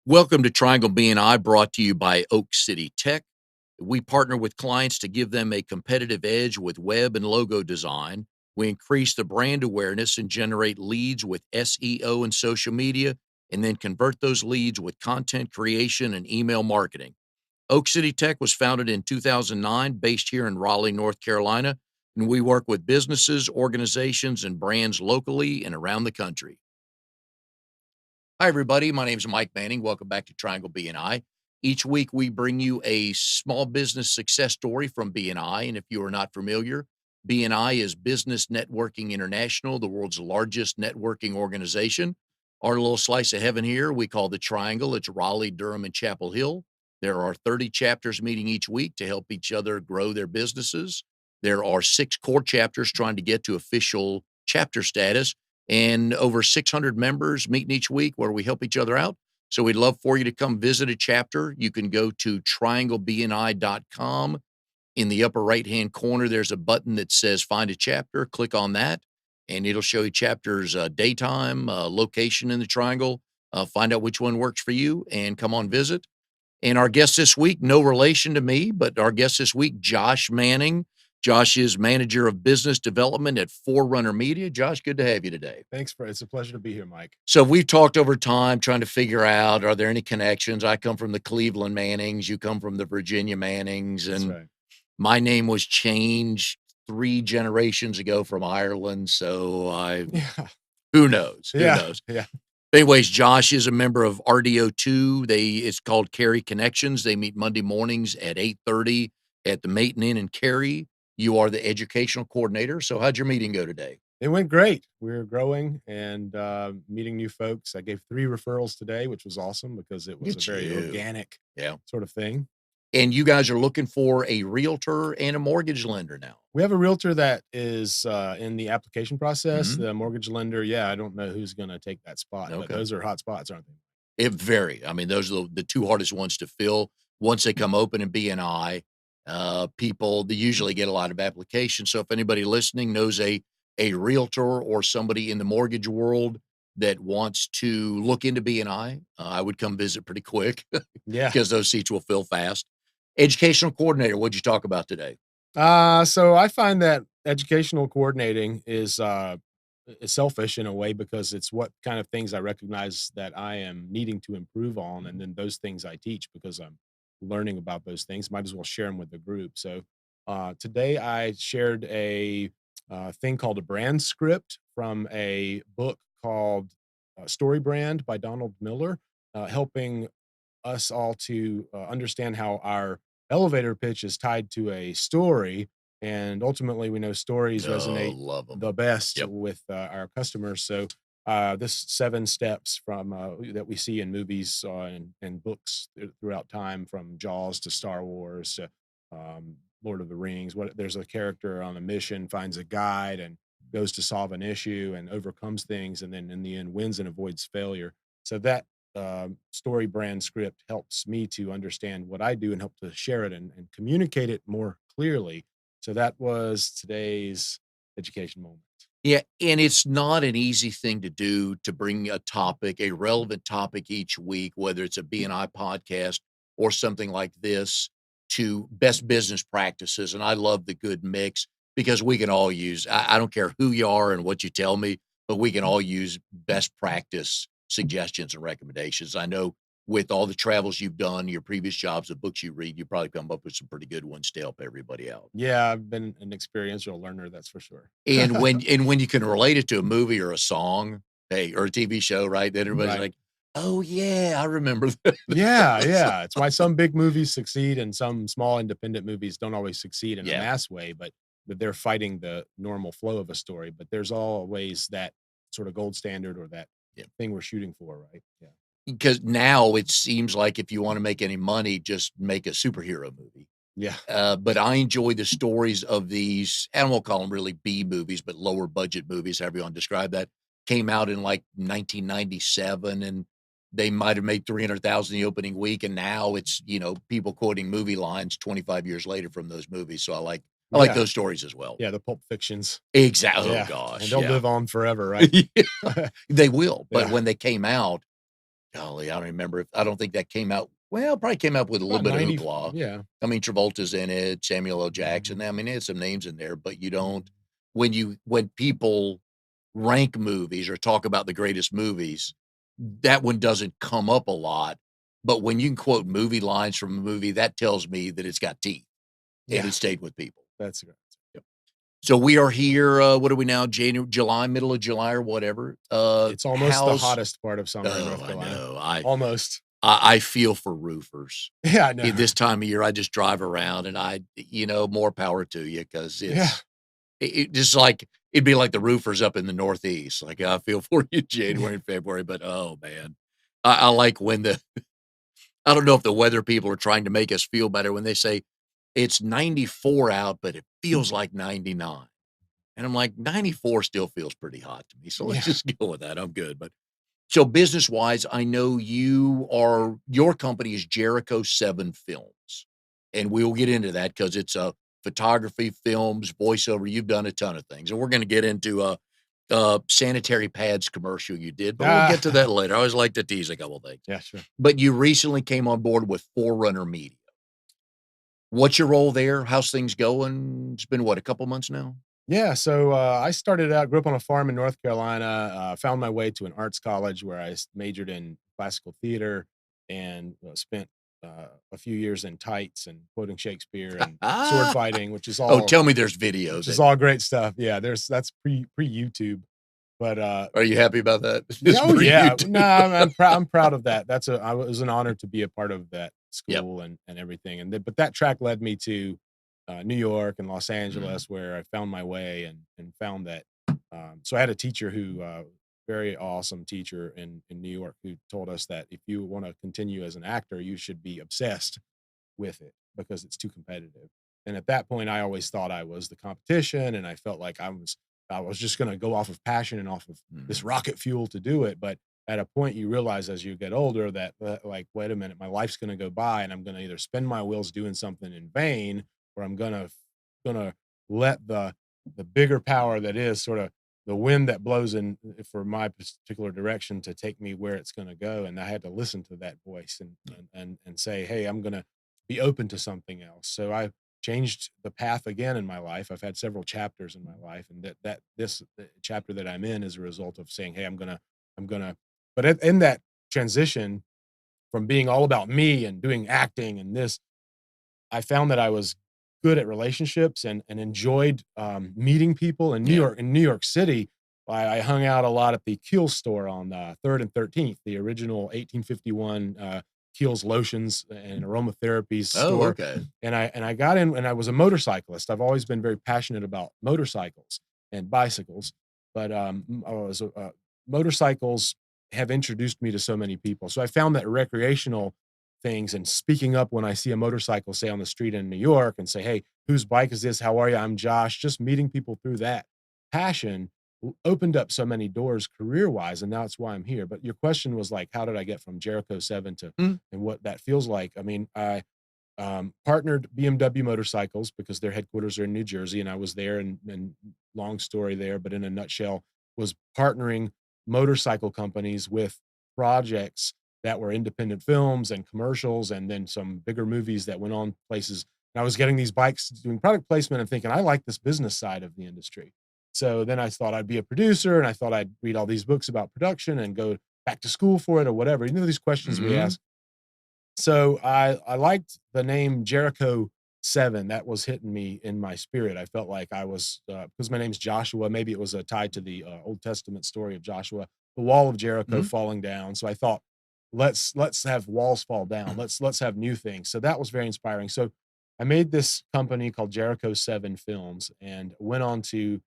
Welcome to Triangle BNI, brought to you by Oak City Tech. We partner with clients to give them a competitive edge with web and logo design. We increase the brand awareness and generate leads with SEO and social media, and then convert those leads with content creation and email marketing. Oak City Tech was founded in 2009, based here in Raleigh, North Carolina, and we work with businesses, organizations, and brands locally and around the country. Hi, everybody. My name is Mike Manning. Welcome back to Triangle BNI. Each week, we bring you a small business success story from BNI. And if you are not familiar, BNI is Business Networking International, the world's largest networking organization. Our little slice of heaven here, we call the Triangle. It's Raleigh, Durham, and Chapel Hill. There are 30 chapters meeting each week to help each other grow their businesses. There are 6 core chapters trying to get to official chapter status, and over 600 members meeting each week where we help each other out. So we'd love for you to come visit a chapter. You can go to trianglebni.com. In the upper right-hand corner, there's a button that says Find a Chapter. Click on that, and it'll show you chapters, daytime, location in the triangle. Find out which one works for you and come on visit. And our guest this week, no relation to me, but our guest this week, Josh Manning. Josh is manager of business development at Forerunner Media. Josh, good to have you today. Thanks, it's a pleasure to be here, Mike. So we've talked over time trying to figure out, are there any connections? I come from the Cleveland Mannings. You come from the Virginia Mannings. And That's right. my name was changed 3 generations ago from Ireland. So who knows? Who knows? Yeah. Anyways, Josh is a member of RDO2. It's called Cary Connections. They meet Monday mornings at 8:30 at the Maiden Inn in Cary. You are the educational coordinator. So how'd your meeting go today? It went great. We're growing and meeting new folks. I gave 3 referrals today, which was awesome because it was a very organic sort of thing. And you guys are looking for a realtor and a mortgage lender now. We have a realtor that is in the application process. The mortgage lender, I don't know who's going to take that spot, but those are hot spots, aren't they? It vary. I mean, those are the 2 hardest ones to fill. Once they come open in BNI, they usually get a lot of applications. So if anybody listening knows a realtor or somebody in the mortgage world that wants to look into BNI, I would come visit pretty quick. Yeah. Because those seats will fill fast. Educational coordinator, what'd you talk about today? So I find that educational coordinating is selfish in a way because it's what kind of things I recognize that I am needing to improve on, and then those things I teach because I'm learning about those things. Might as well share them with the group. So today I shared a thing called a brand script from a book called Story Brand by Donald Miller, helping us all to understand how our elevator pitch is tied to a story. And ultimately, we know stories resonate Love 'em. the best Yep. with our customers. So, this 7 steps from that we see in movies and books throughout time, from Jaws to Star Wars to Lord of the Rings. There's a character on a mission, finds a guide, and goes to solve an issue and overcomes things, and then in the end wins and avoids failure. So that story brand script helps me to understand what I do and help to share it and communicate it more clearly. So that was today's education moment. Yeah, and it's not an easy thing to do, to bring a topic, a relevant topic each week, whether it's a BNI podcast or something like this, to best business practices. And I love the good mix because we can all use, I don't care who you are and what you tell me, but we can all use best practice suggestions and recommendations. I know with all the travels you've done, your previous jobs, the books you read, you probably come up with some pretty good ones to help everybody out. Yeah, I've been an experiential learner, that's for sure. And when you can relate it to a movie or a song, hey, or a TV show, right? Then everybody's Right. like, "Oh yeah, I remember that." Yeah. It's why some big movies succeed and some small independent movies don't always succeed in a Yeah. mass way, but they're fighting the normal flow of a story. But there's always that sort of gold standard or that Yeah. thing we're shooting for, right? Yeah. Because now it seems like if you want to make any money, just make a superhero movie. Yeah. But I enjoy the stories of these, I won't call them really B movies, but lower budget movies, however you want to describe that, came out in like 1997, and they might have made 300,000 the opening week. And now it's, people quoting movie lines 25 years later from those movies. So I like Yeah. those stories as well. Yeah, the Pulp Fictions. Exactly. Yeah. Oh gosh. And they'll Yeah. live on forever, right? They will. But Yeah. when they came out, golly, I don't remember if I don't think that came out well, probably came out with a little About bit of 90, hoopla. yeah. I mean, Travolta's in it, Samuel L. Jackson. Mhm. I mean, they had some names in there, but you don't Mhm. when people rank movies or talk about the greatest movies, that one doesn't come up a lot. But when you can quote movie lines from a movie, that tells me that it's got teeth and Yeah, it stayed with people. that's right. Yep. So we are here. What are we now? January, July, middle of July, or whatever. It's almost the How's? hottest part of summer in Oh, North I Carolina. know. Almost. I feel for roofers. Yeah, I know. This time of year, I just drive around and more power to you because Yeah. it just like it'd be like the roofers up in the Northeast. Like I feel for you January and February, but oh man, I like when I don't know if the weather people are trying to make us feel better when they say it's 94 out, but it feels like 99. And I'm like, 94 still feels pretty hot to me. So let's Yeah. just go with that. I'm good. But so business wise, I know your company is Jericho 7 Films. And we'll get into that because it's photography, films, voiceover. You've done a ton of things. And we're going to get into a sanitary pads commercial you did, but we'll get to Ah, that later. I always like to tease a couple things. yeah, sure. But you recently came on board with Forerunner Media. What's your role there? How's things going? It's been what, a couple months now? Yeah, so, I started out grew up on a farm in North Carolina, found my way to an arts college where I majored in classical theater and, spent, a few years in tights and quoting Shakespeare and sword Ah, fighting, oh, tell me there's video which is that all great stuff. Yeah, that's pre-YouTube, but, are you happy about that? yeah, It's oh, for yeah. YouTube. No, I'm proud of that. I was an honor to be a part of that Yep. school and everything, and but that track led me to, New York and Los Mhm. Angeles, where I found my way and found that, so I had a teacher who, very awesome teacher in New York who told us that if you wanna continue as an actor, you should be obsessed with it because it's too competitive. And at that point, I always thought I was the competition, and I felt like I was just going to go off of passion and off of this Mhm. rocket fuel to do it. But at a point, you realize as you get older that like, wait a minute, my life's going to go by, and I'm going to either spend my wheels doing something in vain, or I'm gonna let the bigger power that is sort of the wind that blows in for my particular direction to take me where it's going to go. And I had to listen to that voice and say, hey, I'm gonna be open to something else. So I changed the path again in my life. I've had several chapters in my life, and that this chapter that I'm in is a result of saying, "Hey, I'm gonna." But in that transition from being all about me and doing acting and this, I found that I was good at relationships and enjoyed, meeting people in New Yeah. York in New York City. I hung out a lot at the Kiehl's store on, 3rd and 13th, the original 1851, Kiehl's lotions and aromatherapies Oh, store, okay. and I got in and I was a motorcyclist. I've always been very passionate about motorcycles and bicycles, but, I was, motorcycles have introduced me to so many people. So I found that recreational things and speaking up when I see a motorcycle, say on the street in New York and say, "Hey, whose bike is this? How are you? I'm Josh." Just meeting people through that passion opened up so many doors career wise. And now it's why I'm here. But your question was like, how did I get from Jericho 7 to Mm, and what that feels like? I mean, I partnered BMW Motorcycles because their headquarters are in New Jersey, and I was there. And long story there, but in a nutshell, was partnering motorcycle companies with projects that were independent films and commercials, and then some bigger movies that went on places. And I was getting these bikes, doing product placement, and thinking I like this business side of the industry. So then I thought I'd be a producer, and I thought I'd read all these books about production and go back to school for it or whatever. You know these questions we mhm. ask. So I liked the name Jericho 7, that was hitting me in my spirit. I felt like I was, because my name's Joshua, maybe it was, tied to the, Old Testament story of Joshua, the wall of Jericho Mhm. falling down. So I thought, let's have walls fall down. Let's have new things. So that was very inspiring. So I made this company called Jericho 7 Films and went on to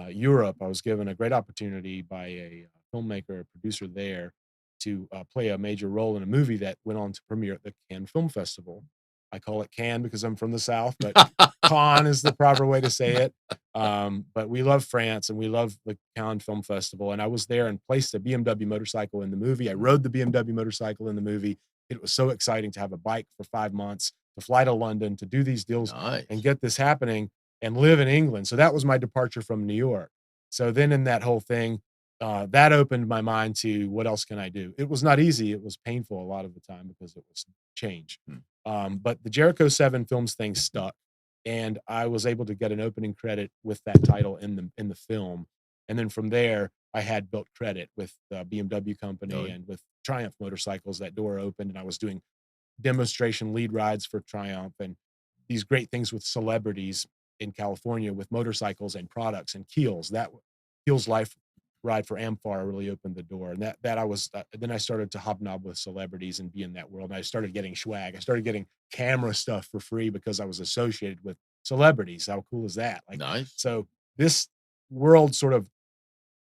Europe. I was given a great opportunity by a filmmaker, a producer there, to play a major role in a movie that went on to premiere at the Cannes Film Festival. I call it Cannes because I'm from the South, but Cannes is the proper way to say it. But we love France and we love the Cannes Film Festival. And I was there and placed a BMW motorcycle in the movie. I rode the BMW motorcycle in the movie. It was so exciting to have a bike for 5 months, to fly to London, to do these deals and Nice. get this happening and live in England. So that was my departure from New York. So then in that whole thing, that opened my mind to what else can I do? It was not easy. It was painful a lot of the time because it was change. Mm. But the Jericho 7 Films thing stuck, and I was able to get an opening credit with that title in the film. And then from there, I had built credit with the BMW Oh, company yeah. and with Triumph Motorcycles. That door opened, and I was doing demonstration lead rides for Triumph and these great things with celebrities in California with motorcycles and products and Keels. Keels Life ride for Amphar really opened the door, and that I was then I started to hobnob with celebrities and be in that world. And I started getting swag. I started getting camera stuff for free because I was associated with celebrities. How cool is that? Like, Nice. so this world sort of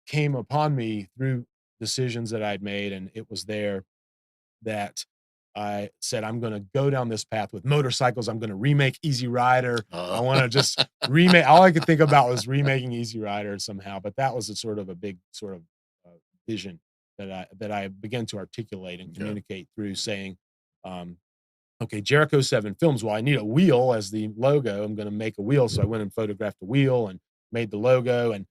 came upon me through decisions that I'd made, and it was there that I said, I'm going to go down this path with motorcycles. I'm going to remake Easy Rider. I Uh, want to just remake. All I could think about was remaking Easy Rider somehow. But that was a sort of a big sort of vision that I began to articulate and yeah. communicate through saying, um, okay, Jericho 7 Films. Well, I need a wheel as the logo. I'm going to make a wheel. So I went and photographed the wheel and made the logo and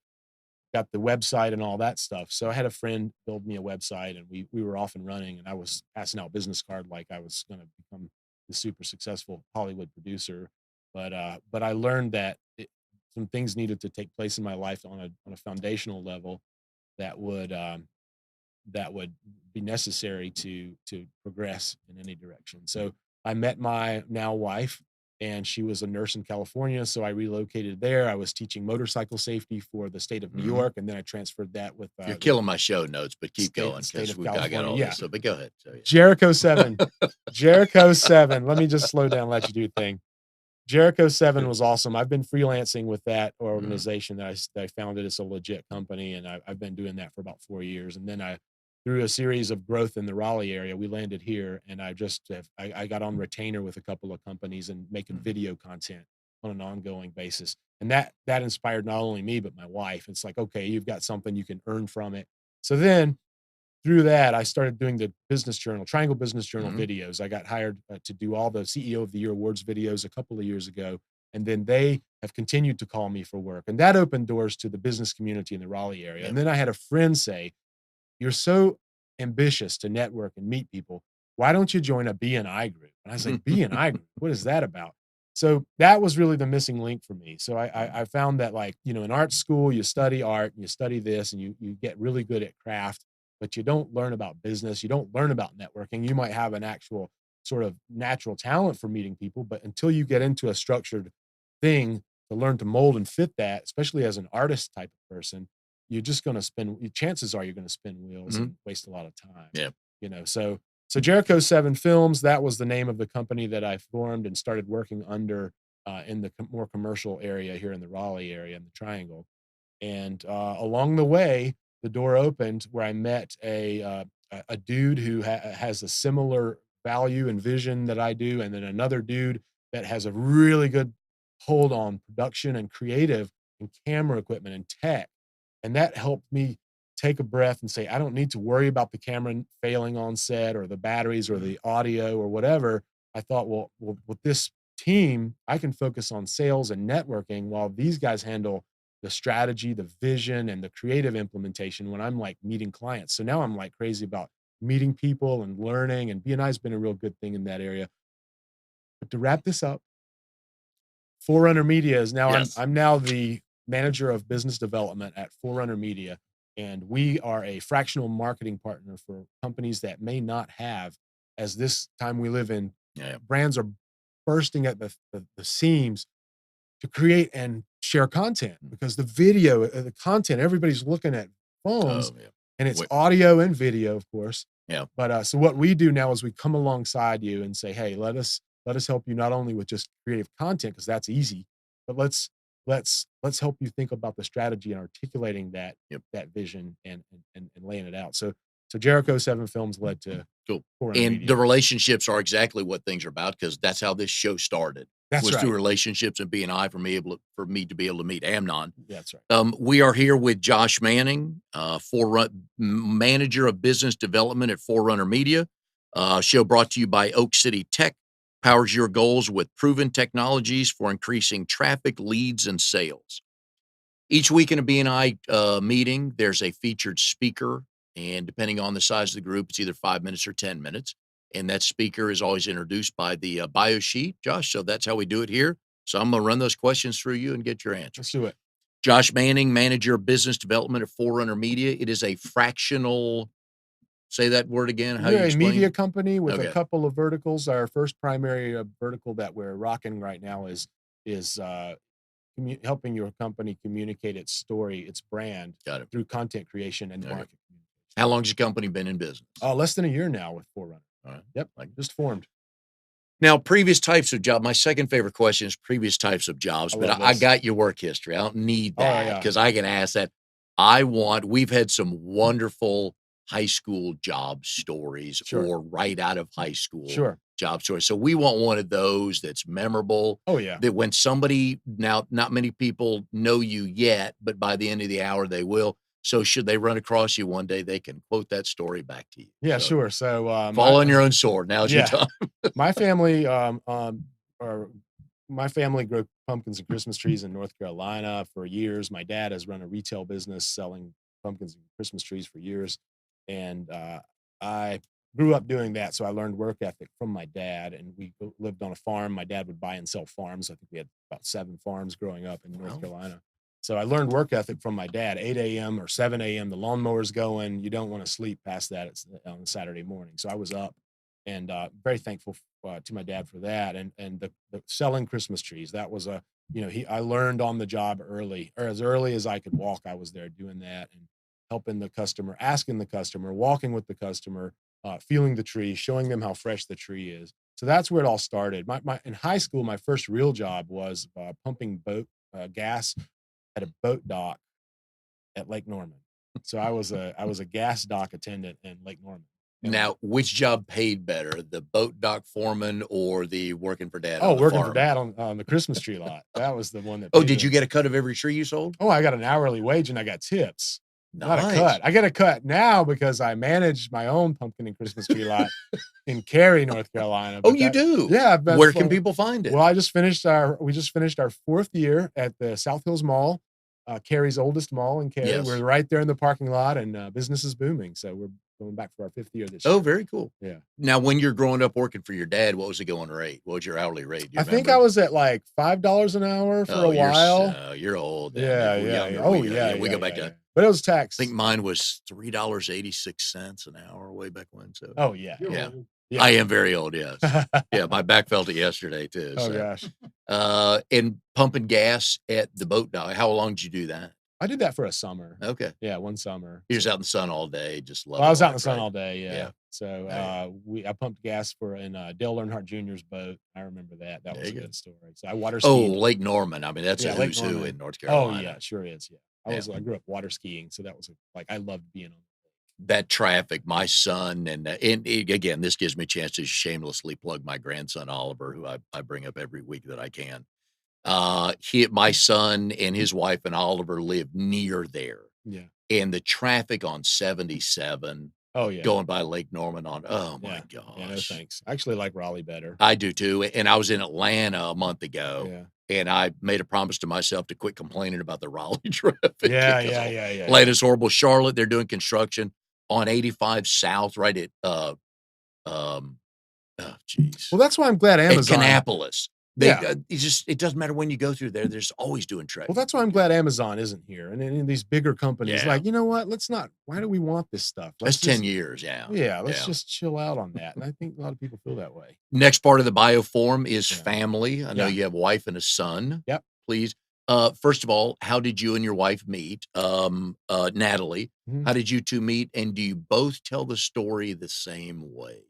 got the website and all that stuff. So I had a friend build me a website, and we were off and running, and I was passing out business card like I was gonna become the super successful Hollywood producer. But I learned that some things needed to take place in my life on a foundational level that would that would be necessary to progress in any direction. So I met my now wife, and she was a nurse in California. So I relocated there. I was teaching motorcycle safety for the state of New Mhm. York, and then I transferred that with You're the killing my show notes, but keep going state because of I got California. all Yeah, this. So, but go ahead. So, Jericho Seven, yeah. Jericho Seven. Let me just slow down, and let you do your thing. Jericho 7 was awesome. I've been freelancing with that Mhm. organization that I founded. It's a legit company, and I've been doing that for about 4 years, and then through a series of growth in the Raleigh area, we landed here, and I got on retainer with a couple of companies and making Mhm. video content on an ongoing basis, and that inspired not only me, but my wife. It's like, "Okay, you've got something you can earn from it." So then through that, I started doing the business journal, Triangle Business Journal Mhm. videos. I got hired to do all the CEO of the Year awards videos a couple of years ago. And then they have continued to call me for work. And that opened doors to the business community in the Raleigh area. Yeah. And then I had a friend say, you're so ambitious to network and meet people. Why don't you join a BNI group? And I was like, BNI group? What is that about? So that was really the missing link for me. So I found that, like, in art school, you study art and you study this and you get really good at craft, but you don't learn about business. You don't learn about networking. You might have an actual sort of natural talent for meeting people, but until you get into a structured thing to learn to mold and fit that, especially as an artist type of person, you're just gonna spin chances are you're gonna spin wheels Mhm. and waste a lot of time, Yeah. so Jericho 7 Films, that was the name of the company that I formed and started working under, in the more commercial area here in the Raleigh area, in the Triangle, and, along the way, the door opened where I met a dude who has a similar value and vision that I do, and then another dude that has a really good hold on production and creative and camera equipment and tech. And that helped me take a breath and say, I don't need to worry about the camera failing on set or the batteries or Mhm. the audio or whatever. I thought, well, with this team, I can focus on sales and networking while these guys handle the strategy, the vision, and the creative implementation when I'm like meeting clients. So now I'm like crazy about meeting people and learning, and BNI has been a real good thing in that area. But to wrap this up, Forerunner Media is now Yes. I'm now the manager of business development at Forerunner Media, and we are a fractional marketing partner for companies that may not have, as this time we live in, Yeah. brands are bursting at the seams to create and share content Mm. because the video, the content, everybody's looking at phones, Oh, yeah. and it's Wait. audio and video, of course. Yeah. But so what we do now is we come alongside you and say, hey, let us help you not only with just creative content because that's easy, but let's help you think about the strategy and articulating Yep. that vision and laying it out. So Jericho 7 Films led to Cool. Forerunner And Media. the relationships are exactly what things are about because that's how this show started, That's was through right. relationships and BNI for me to be able to meet Amnon. That's right. We are here with Josh Manning, manager of business development at Forerunner Media. Show brought to you by Oak City Tech, powers your goals with proven technologies for increasing traffic, leads, and sales. Each week in a BNI meeting, there's a featured speaker, and depending on the size of the group, it's either 5 minutes or 10 minutes. And that speaker is always introduced by the bio sheet, Josh. So that's how we do it here. So I'm going to run those questions through you and get your Let's answers. do it. Josh Manning, Manager of Business Development at Forerunner Media. It is a fractional, say that word again, how you We're a media explain? company with a Okay, couple of verticals. Our first primary vertical that we're rocking right now is helping your company communicate its story, its brand got it. through content creation and Okay. market communication. How long has your company been in business? Less than a year now with Forerunner. All right. Yep, Like, just formed. now, previous types of job. My second favorite question is previous types of jobs, I but love I this. got your work history. I don't need Oh that yeah, because I can ask that. We've had some wonderful high school job stories sure, or right out of high school sure. job stories. So we want one of those that's memorable. Oh yeah, That when somebody, now, not many people know you yet, but by the end of the hour they will. So should they run across you one day, they can quote that story back to you. yeah, So sure. So fall on your own sword. Now's your yeah, time. my family or my family grew pumpkins and Christmas trees in North Carolina for years. My dad has run a retail business selling pumpkins and Christmas trees for years, and I grew up doing that. So I learned work ethic from my dad, and lived on a farm. My dad would buy and sell farms. I think we had about 7 farms growing up in North Well, Carolina. So I learned work ethic from my dad. 8 a.m. or 7 a.m. The lawnmower's going. You don't want to sleep past that. It's on Saturday morning. So I was up and very thankful to my dad for that. And the selling Christmas trees, that was a I learned on the job early, or as early as I could walk. I was there doing that and helping the customer, asking the customer, walking with the customer, feeling the tree, showing them how fresh the tree is. So that's where it all started. My in high school, my first real job was pumping boat gas at a boat dock at Lake Norman. So I was a gas dock attendant in Lake Norman. And now, which job paid better, the boat dock foreman or the working for dad oh, on the working for farm? dad on the Christmas tree lot. That was the one that Oh, paid did the you get a cut of every tree you sold? oh, I got an hourly wage and I got tips, not a Nice. cut. I get a cut now because I manage my own pumpkin and Christmas tree lot in Cary, North Carolina, Oh, but you that do? yeah, that's Where can for people find it? well, we just finished our 4th year at the South Hills Mall, Cary's oldest mall in Cary. Yes. We're right there in the parking lot, and, business is booming, so we're going back for our 5th year this Oh, year. very cool. Yeah. Now, when you're growing up working for your dad, what was the going rate? What was your hourly rate? Do you I think I remember? was at, like, $5 an hour for a Oh, while. you're old then. If Yeah, we're yeah, yeah. younger, Oh, yeah, yeah, we yeah, go back yeah, to, yeah. But it was I think taxed. mine was $3.86 an hour way back when, so Oh, yeah, You're yeah, yeah. old. I yeah. am very old, yes. Yeah, my back felt it yesterday too, Oh so, gosh. and pumping gas at the boat dock, how long did you do that? I did that for a summer. Okay. Yeah, one summer. You're just So out in the sun all day, just well, loving I was out in the life, sun right? all day, Yeah. yeah. So, Oh, yeah. I pumped gas in, Dale Earnhardt Jr.'s boat. I remember that. That There was you a go. good story. So I water Oh, skied. Lake Norman, I mean, that's a Yeah, Lake who's who in Norman. North Oh, yeah, Carolina. it sure is, yeah. Yeah. I grew up water skiing, so that was like, I loved being on. That traffic, my son, again, this gives me a chance to shamelessly plug my grandson, Oliver, who I bring up every week that I can. My son and his wife and Oliver live near there, Yeah. and the traffic on 77 Oh, yeah. going by Lake Norman oh my Yeah. Yeah, no gosh. thanks. I actually like Raleigh better. I do too, and I was in Atlanta a month ago, Yeah. and I made a promise to myself to quit complaining about the Raleigh traffic Yeah, because yeah, yeah, yeah, yeah. Atlanta's horrible. Charlotte, they're doing construction on 85 South right at, um, oh, geez, Well, that's why I'm glad at Amazon Kannapolis. yeah. It doesn't matter when you go through there, there's always doing Well, trade. that's why I'm glad Amazon isn't here, and these bigger companies, Yeah. like, you know what? Let's not why do we want this stuff? That's Let's 10 just years, yeah, yeah, let's yeah. just chill out on that, and I think a lot of people feel that way. Next part of the bioform is Yeah. family. I know Yeah. you have a wife and a son. Yep. Please, first of all, how did you and your wife meet? Natalie, Mhm. how did you 2 meet, and do you both tell the story the same way?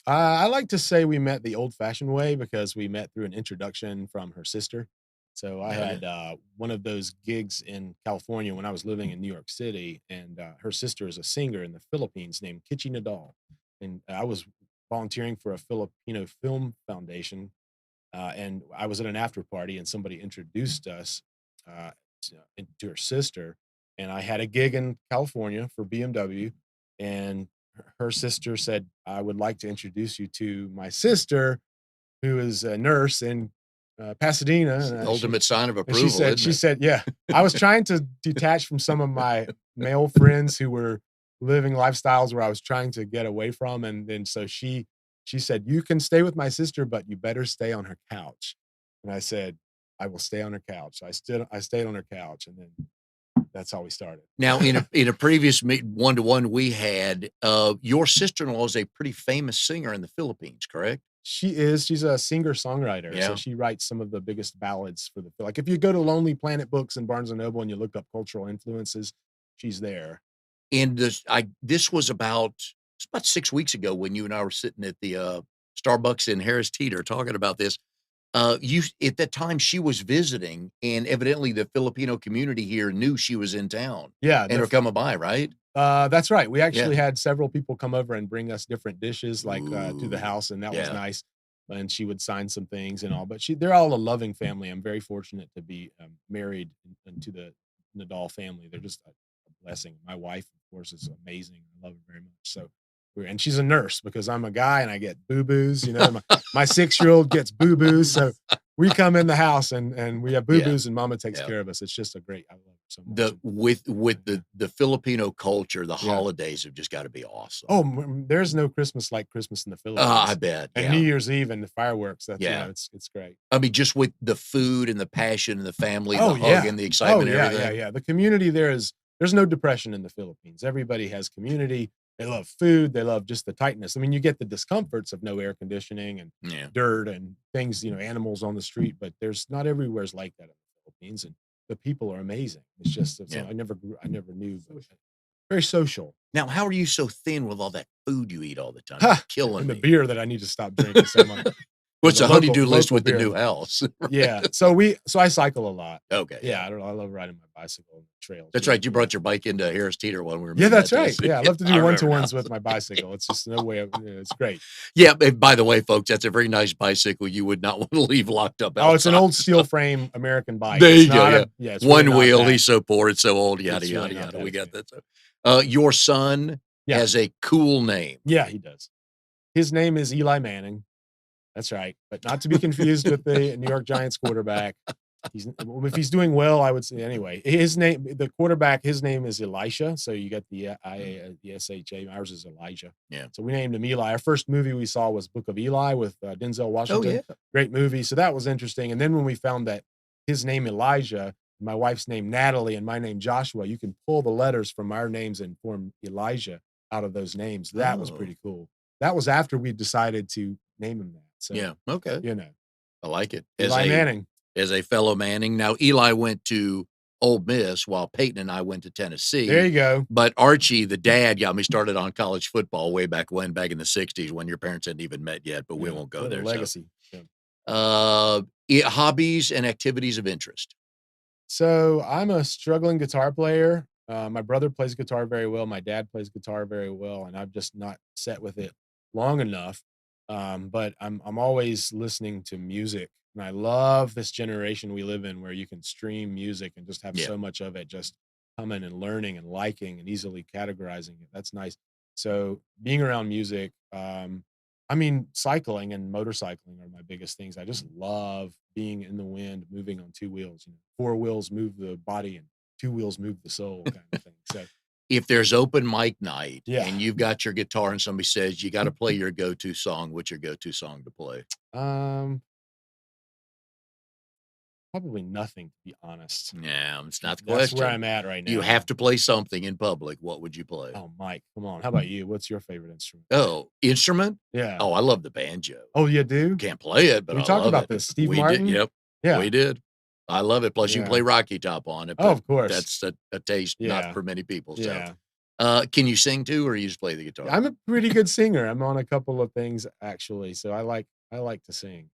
I like to say we met the old-fashioned way because we met through an introduction from her sister. So I Okay. had, one of those gigs in California when I was living in New York City, and, her sister is a singer in the Philippines named Kichi Nadal, and I was volunteering for a Filipino film foundation, and I was at an after party, and somebody introduced us, uh, to her sister, and I had a gig in California for BMW, and her sister said, "I would like to introduce you to my sister, who is a nurse in Pasadena, It's the ultimate sign of and she approval, said isn't she it? said, "Yeah." I was trying to detach from some of my male friends who were living lifestyles where I was trying to get away from, and then so she said, "You can stay with my sister, but you better stay on her couch." And I said, "I will stay on her couch." I stayed on her couch, and then that's how we started. Now, in a previous one-to-one we had, your sister-in-law is a pretty famous singer in the Philippines, correct? She's a singer-songwriter, so Yeah. she writes some of the biggest ballads for the like, if you go to Lonely Planet Books and Barnes& and Noble and you look up cultural influences, she's there. And this was about 6 weeks ago when you and I were sitting at the, Starbucks in Harris Teeter talking about this. You at that time, she was visiting, and evidently the Filipino community here knew she was in town Yeah, and the are coming by, right? That's right. We Yeah. actually had several people come over and bring us different dishes, like, to the Ooh. house, and that was Yeah. nice, and she would sign some things and all, but they're all a loving family. I'm very fortunate to be, married into the Nadal family. They're just a blessing. My wife, of course, is amazing. I love her very much, so and she's a nurse because I'm a guy and I get boo-boos, my 6-year-old gets boo-boos, so we come in the house and we have Yeah. boo-boos and mama takes Yeah. care of us. It's just a great I love her so much, The and with yeah. the Filipino culture, the Yeah. holidays have just gotta be awesome. Oh, there's no Christmas like Christmas in the I Philippines, bet, and New yeah. Year's Eve and the fireworks, Yeah. it's great. I mean, just with the food and the passion and the family and the Oh, hug yeah. and the Oh, excitement and yeah, yeah, everything. yeah. The community there is there's no depression in the Philippines. Everybody has community. They love food. They love just the tightness. I mean, you get the discomforts of no air conditioning and Yeah. dirt and things, animals on the street, but there's not everywhere's like that in the Philippines, and the people are amazing. It's Yeah. I never knew, but very social. Now, how are you so thin with all that food you eat all the time? You're Ha! killing And the me. beer that I need to stop drinking so much. What's The the honey-do the list local with the beer. new house? Yeah. Right. So I cycle a lot. Okay, Yeah, yeah. I don't know, I love riding my bicycle on the trails. That's right, you brought your bike into Harris Teeter when we were Yeah, meeting at that's this. right. Yeah, I Yeah, love to do I remember now. one-to-ones with my bicycle. It's just no way of it's great. Yeah, and by the way, folks, that's a very nice bicycle you would not wanna leave locked up Oh, it's an outside, old so steel frame American bike. there It's you go, not yeah. a yeah, it's really One not wheel, that. he's so poor, it's so old, yada, It's really yada, not yada, that we got advanced. that, so your son Yeah. has a cool name. Yeah, he does. His name is Eli Manning. That's right, but not to be confused with the New York Giants quarterback. If he's doing well, I would say anyway. The quarterback, his name is Elisha. So you got Mm, the SHA. Ours is Elijah. yeah. So we named him Eli. Our first movie we saw was Book of Eli with Denzel Oh, yeah. Washington. Great movie. So that was interesting. And then when we found that his name Elijah, my wife's name Natalie, and my name Joshua, you can pull the letters from our names and form Elijah out of those names. That was Oh, pretty cool. That was after we decided to name him that. So, yeah, okay. you know, I like it. Eli Manning. As a fellow Manning. Now, Eli went to Ole Miss while Peyton and I went to There Tennessee, you go. but Archie, the dad, got me started on college football way back when, back in the '60s when your parents hadn't even met yet, but we Yeah, won't go what a there, so, legacy. Yeah. hobbies and activities of interest. So I'm a struggling guitar player. My brother plays guitar very well. My dad plays guitar very well, and I've just not set with it long enough. But I'm always listening to music, and I love this generation we live in where you can stream music and just have Yeah, so much of it just coming and learning and liking and easily categorizing it. That's nice. So being around music, I mean, cycling and motorcycling are my biggest things. I just love being in the wind, moving on 2 wheels. 4 wheels move the body and 2 wheels move the soul kind of thing. So, if there's open mic night yeah. and you've got your guitar and somebody says, "You gotta play your go-to song," what's your go-to song to play? Um, Probably nothing, to be honest. Yeah, it's not the That's where question. I'm at right You now. have to play something in public, what would you play? Oh, Mike, come on. How about you? What's your favorite instrument? Oh, instrument? Yeah. Oh, I love the banjo. Oh, you do? Can't play it, but We I talked love about it. this. Steve We did, Martin? yep, Yeah. we did. I love it, plus you can Yeah. play Rocky Top on it, Oh, but of course. that's a taste not Yeah. for many people, so, Yeah. can you sing too, or you just play the guitar? I'm a pretty good singer. I'm on a couple of things actually, so I like to sing.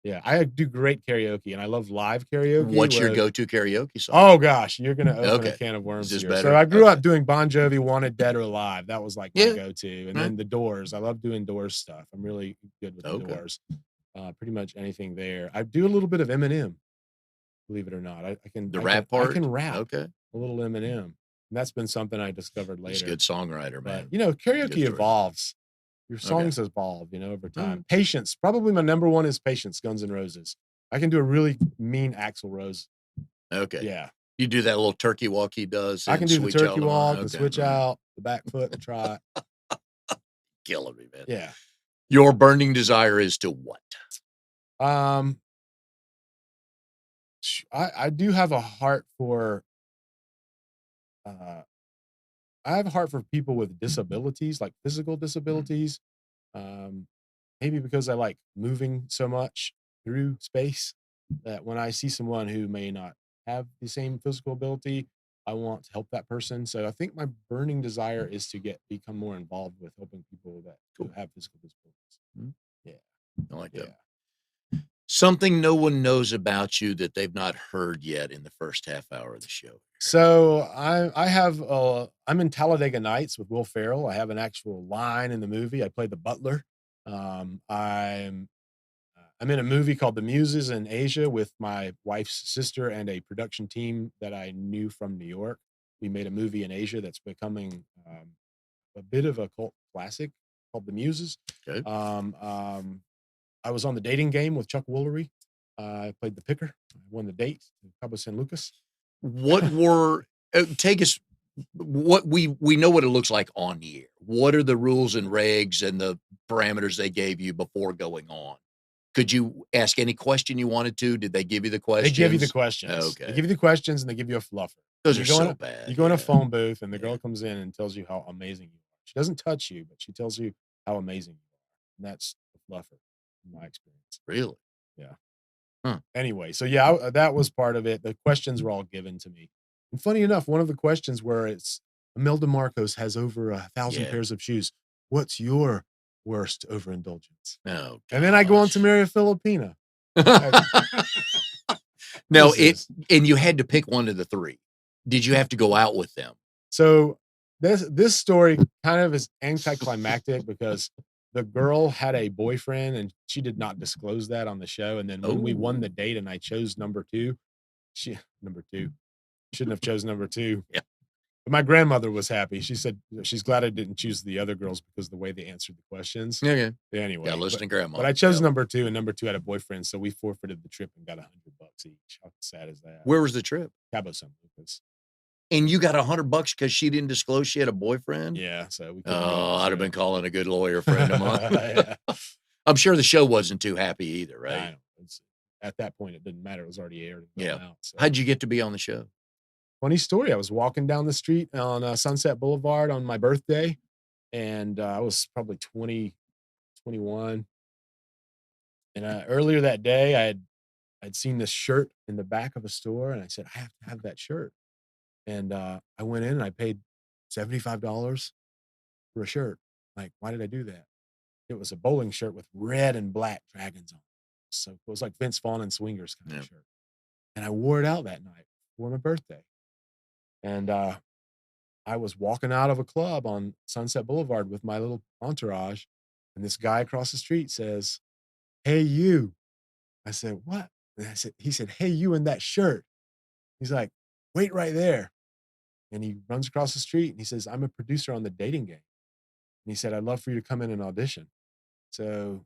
Yeah, I do great karaoke, and I love live karaoke What's your where go-to karaoke song? oh gosh, you're gonna open a Okay. can of Is worms this here. So better? I grew up Okay. doing Bon Jovi, Wanted Dead or Alive. That was like my Yeah, go-to, and yeah, then The Doors. I love doing Doors stuff. I'm really good with The okay. Doors. Pretty much anything there. I do a little bit of Eminem, believe it or not. The rap I part? can rap Okay. a little Eminem, and that's been something I discovered He's a later. good songwriter, But, man. Good karaoke story. evolves. Your Okay. songs evolve, over Alright. time. Patience, probably my number 1 is Patience, Guns N' Roses. I can do a really mean Axl Rose. Okay. Yeah. You do that little turkey walk he does I and can do the switch out turkey the line? walk, the Okay, switch all right. out, the back foot, the trot. Killing me, man. Yeah. Your burning desire is to what? Um, I do have a heart for, uh I have a heart for people with disabilities, like physical Mhm. disabilities. Um, Maybe because I like moving so much through space that when I see someone who may not have the same physical ability, I want to help that person. So I think my burning desire is to become more involved with helping people that who Cool. have physical disabilities. Mhm. Yeah, I like that. yeah. Something no one knows about you that they've not heard yet in the first half hour of the show. So I have I'm in Talladega Nights with Will Ferrell. I have an actual line in the movie. I play the butler. I'm in a movie called The Muses in Asia with my wife's sister and a production team that I knew from New York. We made a movie in Asia that's becoming a bit of a cult classic called The Muses. Okay. Um, um, I was on The Dating Game with Chuck Woolery. I played the picker. I won the date in Cabo San Lucas. What were take us what we know what it looks like on the air. What are the rules and regs and the parameters they gave you before going on? Could you ask any question you wanted to? Did they give you the They give you the questions? questions. They Okay. give you the questions and they give you a fluffer. Those And are so you bad. go in a Yeah. phone booth and the Yeah. girl comes in and tells you how amazing you are. She doesn't touch you, but she tells you how amazing you are. And that's the fluffer in my experience. Really? Yeah. Huh. Anyway, so yeah, that was part of it. The questions were all given to me. And funny enough, one of the questions where it's Imelda Marcos has over 1,000 Yeah. pairs of shoes. What's your worst overindulgence? Oh And then I go on to gosh. marry a Filipina. Like, what Now is it this? and you had to pick one of the 3. Did you have to go out with them? So this story kind of is anticlimactic because the girl had a boyfriend and she did not disclose that on the show. And then when we won the Oh. date and I chose number two, she number two shouldn't have chose number two. Yeah. But my grandmother was happy. She said she's glad I didn't choose the other girls because the way they answered the questions. Yeah, yeah. Gotta Anyway, listen to but grandma. I chose Yep. number two, and number two had a boyfriend, so we forfeited the trip and got $100 each. How sad is that? Where was the trip? Cabo San Lucas. And you got $100 because she didn't disclose she had a boyfriend? Yeah, so we couldn't go on Oh, the I'd have been show. calling a good lawyer friend of mine. Yeah. I'm sure the show wasn't too happy either, I right? know. At that point, it didn't matter. It was already aired and Yeah. gone out. So, How'd you get to be on the show? funny story. I was walking down the street on Sunset Boulevard on my birthday, and I was probably 20, 21. And earlier that day, I'd seen this shirt in the back of a store, and I said, I have to have that shirt. And I went in and I paid $75 for a shirt. Like, why did I do that? It was a bowling shirt with red and black dragons on it. So it was like Vince Vaughn and Swingers kind Yeah. of shirt. And I wore it out that night for my birthday. And I was walking out of a club on Sunset Boulevard with my little entourage, and this guy across the street says, "Hey, you." I said, "What?" And he said, "Hey, you in that shirt." He's like, "Wait right there." And he runs across the street and he says, "I'm a producer on The Dating Game." And he said, "I'd love for you to come in and audition." So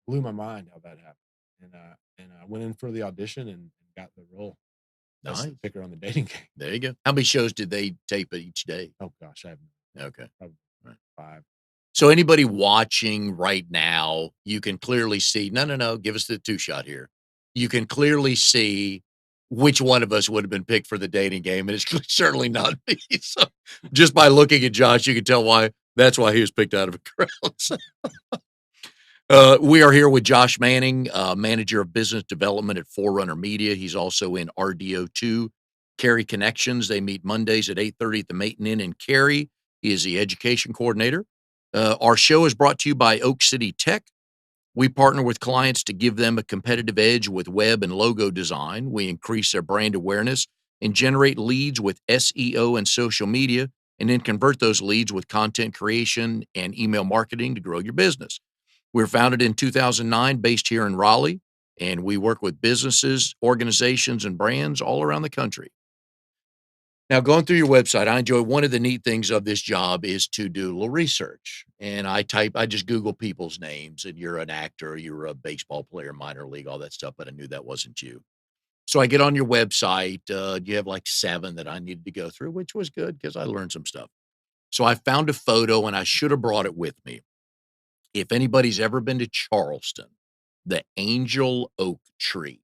blew my mind how that happened. And I went in for the audition and got the role as the Nice. picker on The Dating Game. There you go. How many shows did they tape each day? Oh gosh, I have Okay. probably Right. 5. So anybody watching right now, you can clearly see no, no, no, give us the 2 shot here. You can clearly see which one of us would have been picked for the dating game, and it's certainly not me. So just by looking at Josh, you can tell why that's why he was picked out of a crowd. So, we are here with Josh Manning, manager of business development at Forerunner Media. He's also in RDO2, Cary Connections. They meet Mondays at 8:30 at the Maton Inn in Cary. He is the education coordinator. Our show is brought to you by Oak City Tech. We partner with clients to give them a competitive edge with web and logo design. We increase their brand awareness and generate leads with SEO and social media, and then convert those leads with content creation and email marketing to grow your business. We were founded in 2009, based here in Raleigh, and we work with businesses, organizations, and brands all around the country. Now, going through your website, I enjoy one of the neat things of this job is to do a little research. And I just Google people's names, and you're an actor, you're a baseball player, minor league, all that stuff, but I knew that wasn't you. So I get on your website. You have like seven that I needed to go through, which was good because I learned some stuff. So I found a photo and I should have brought it with me. If anybody's ever been to Charleston, the angel oak tree,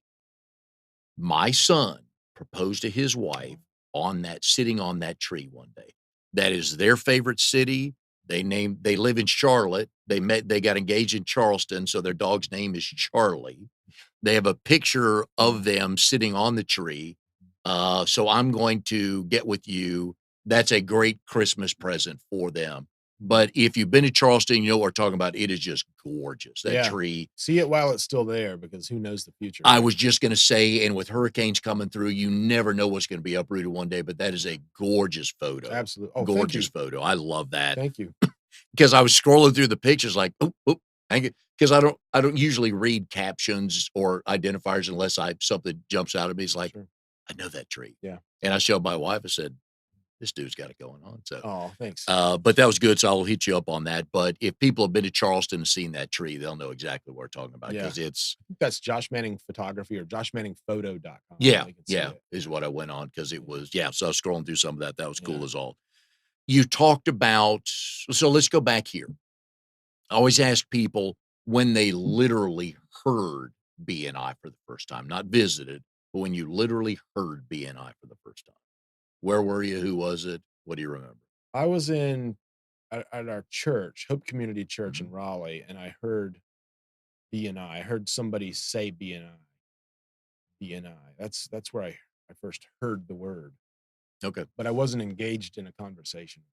my son proposed to his wife on that sitting on that tree one day. That is their favorite city. They live in Charlotte. They got engaged in Charleston, so their dog's name is Charlie. They have a picture of them sitting on the tree. So I'm going to get with you. That's a great Christmas present for them. But if you've been to Charleston, you know what we're talking about. It is just gorgeous. That Yeah. tree. See it while it's still there because who knows the future, I right? was just going to say, and with hurricanes coming through, you never know what's going to be uprooted one day, but that is a gorgeous photo. Absolutely. Oh, thank Gorgeous you. photo. I love that Thank you. because I was scrolling through the pictures like, oh, oh, because I don't usually read captions or identifiers unless something jumps out at me. It's like, Sure. I know that tree. Yeah. And I showed my wife, I said, this dude's got it going on. So, Oh, thanks. but that was good. So I'll hit you up on that. But if people have been to Charleston and seen that tree, they'll know exactly what we're talking about Yeah. because it's, I think that's Josh Manning Photography or joshmanningphoto.com. yeah, They can see yeah, it. is what I went on because it was, yeah. So I was scrolling through some of that. That was Yeah. cool as all. You talked about, so let's go back here. I always ask people when they literally heard BNI for the first time, not visited, but when you literally heard BNI for the first time. Where were you? Who was it? What do you remember? I was in at our church, Hope Community Church in Mhm. Raleigh, and I heard BNI. I heard somebody say BNI. BNI. That's where I first heard the word, Okay. but I wasn't engaged in a conversation.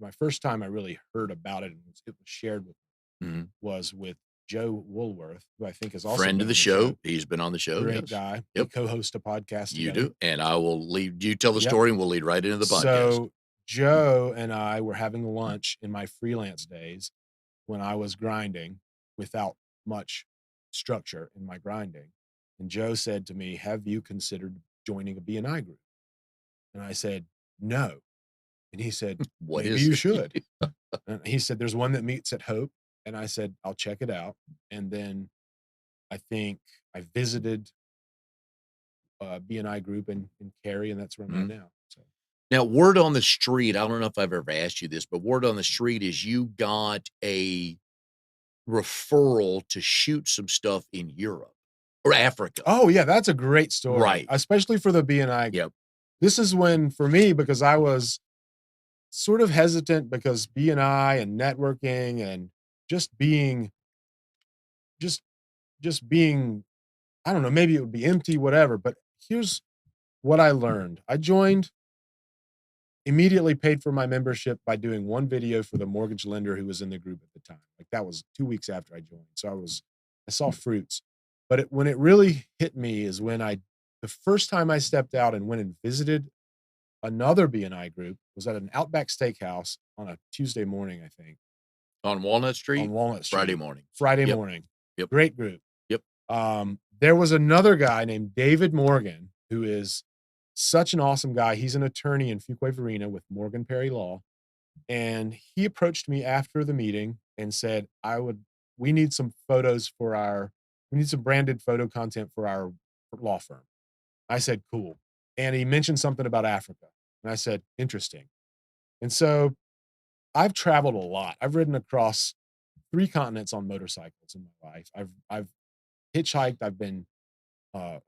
My first time I really heard about it and it was shared with Mhm. was with Joe Woolworth, who I think has also Friend been of the on the show. show. He's been on the show. Great Yes. guy. We Yep. co-host a podcast You together. do. And I will lead you tell the Yep. story and we'll lead right into the podcast. So Joe and I were having lunch in my freelance days when I was grinding without much structure in my grinding. And Joe said to me, "Have you considered joining a BNI group?" And I said, "No." And he said, What "Maybe is you it? should." And he said, "There's one that meets at Hope." And I said, "I'll check it out." And then I think I visited a BNI group in Cary, and that's where I'm at Mhm. now. So Now, word on the street, I don't know if I've ever asked you this, but word on the street is you got a referral to shoot some stuff in Europe or Africa. oh, yeah, that's a great story, Right. especially for the BNI group. Yep. This is when for me, because I was sort of hesitant because BNI and networking and just being just just being I don't know, maybe it would be empty, whatever, but here's what I learned. I joined, immediately paid for my membership by doing one video for the mortgage lender who was in the group at the time. Like, that was 2 weeks after I joined, so I saw fruits. But when it really hit me is when I the first time I stepped out and went and visited another BNI group was at an Outback Steakhouse on a Tuesday morning, I think, On Walnut on Street, Walnut Friday Street, morning. Friday Yep. morning. Yep. Great group. Yep. There was another guy named David Morgan who is such an awesome guy. He's an attorney in Fuquay-Varina with Morgan Perry Law, and he approached me after the meeting and said, We need some photos for we need some branded photo content for our law firm." I said, "Cool." And he mentioned something about Africa. And I said, "Interesting." And so I've traveled a lot. I've ridden across 3 continents on motorcycles in my life. I've hitchhiked. I've been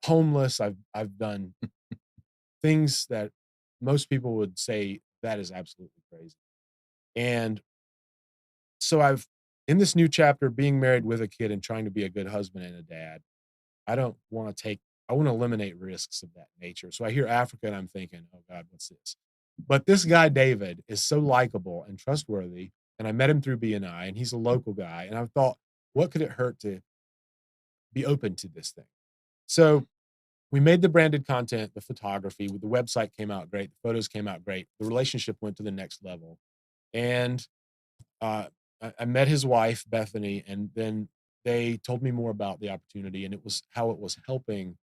homeless. I've done things that most people would say that is absolutely crazy. And so I've in this new chapter, being married with a kid and trying to be a good husband and a dad, I want to eliminate risks of that nature. So I hear Africa and I'm thinking, oh God, what's this? But this guy, David, is so likable and trustworthy. And I met him through BNI and he's a local guy. And I thought, what could it hurt to be open to this thing? So we made the branded content, the photography, the website came out great, the photos came out great. The relationship went to the next level. And uh, I met his wife, Bethany, and then they told me more about the opportunity, and it was how it was helping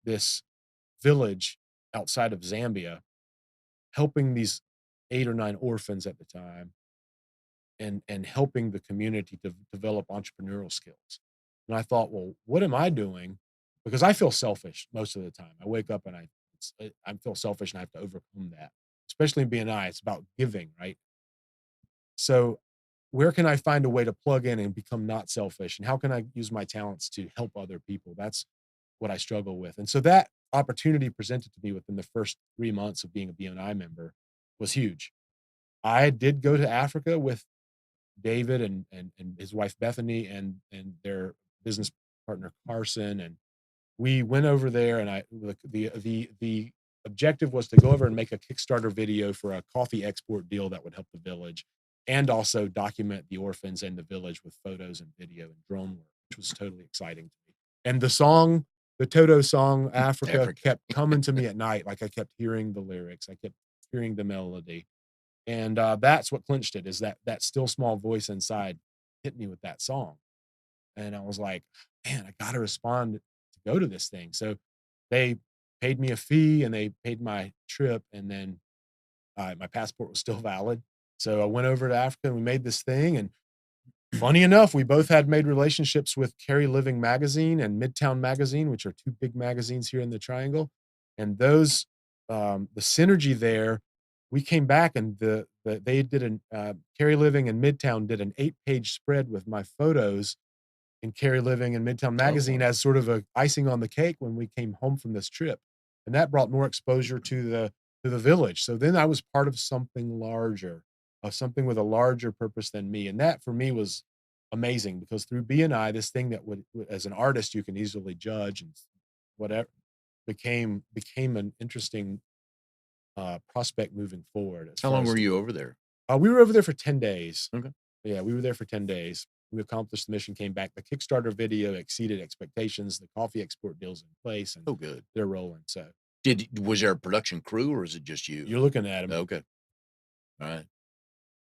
this village outside of Zambia helping these 8 or 9 orphans at the time and helping the community to develop entrepreneurial skills. And I thought, "Well, what am I doing?" Because I feel selfish most of the time. I wake up and I feel selfish and I have to overcome that. Especially in BNI, it's about giving, right? So, where can I find a way to plug in and become not selfish? And how can I use my talents to help other people? That's what I struggle with. And so that opportunity presented to me within the first 3 months of being a BNI member was huge. I did go to Africa with David and his wife Bethany and their business partner Carson, and we went over there and the objective was to go over and make a Kickstarter video for a coffee export deal that would help the village and also document the orphans and the village with photos and video and drone work, which was totally exciting to me. And the Toto song Africa Africa. kept coming to me at night. Like I kept hearing the lyrics, I kept hearing the melody. And that's what clinched it is that still small voice inside hit me with that song. And I was like, man, I got to respond to go to this thing. So they paid me a fee and they paid my trip. And then my passport was still valid. So I went over to Africa and we made this thing. And funny enough, we both had made relationships with Carry Living Magazine and Midtown Magazine, which are two big magazines here in the Triangle. And those, the synergy there, we came back and they did an Carry Living and Midtown did an 8-page spread with my photos in Cary Living and Midtown Oh, Magazine wow. as sort of a icing on the cake when we came home from this trip, and that brought more exposure to the village. So then I was part of something larger, of something with a larger purpose than me, and that for me was amazing because through BNI, this thing that as an artist you can easily judge and whatever became an interesting prospect moving forward as How far long as were you over there? we were over there for 10 days. Okay. Yeah, we were there for 10 days. We accomplished the mission, came back. The Kickstarter video exceeded expectations. The coffee export deal's in place and Oh, good. they're rolling. So Was there a production crew or is it just you? you're looking at them. Okay. All right.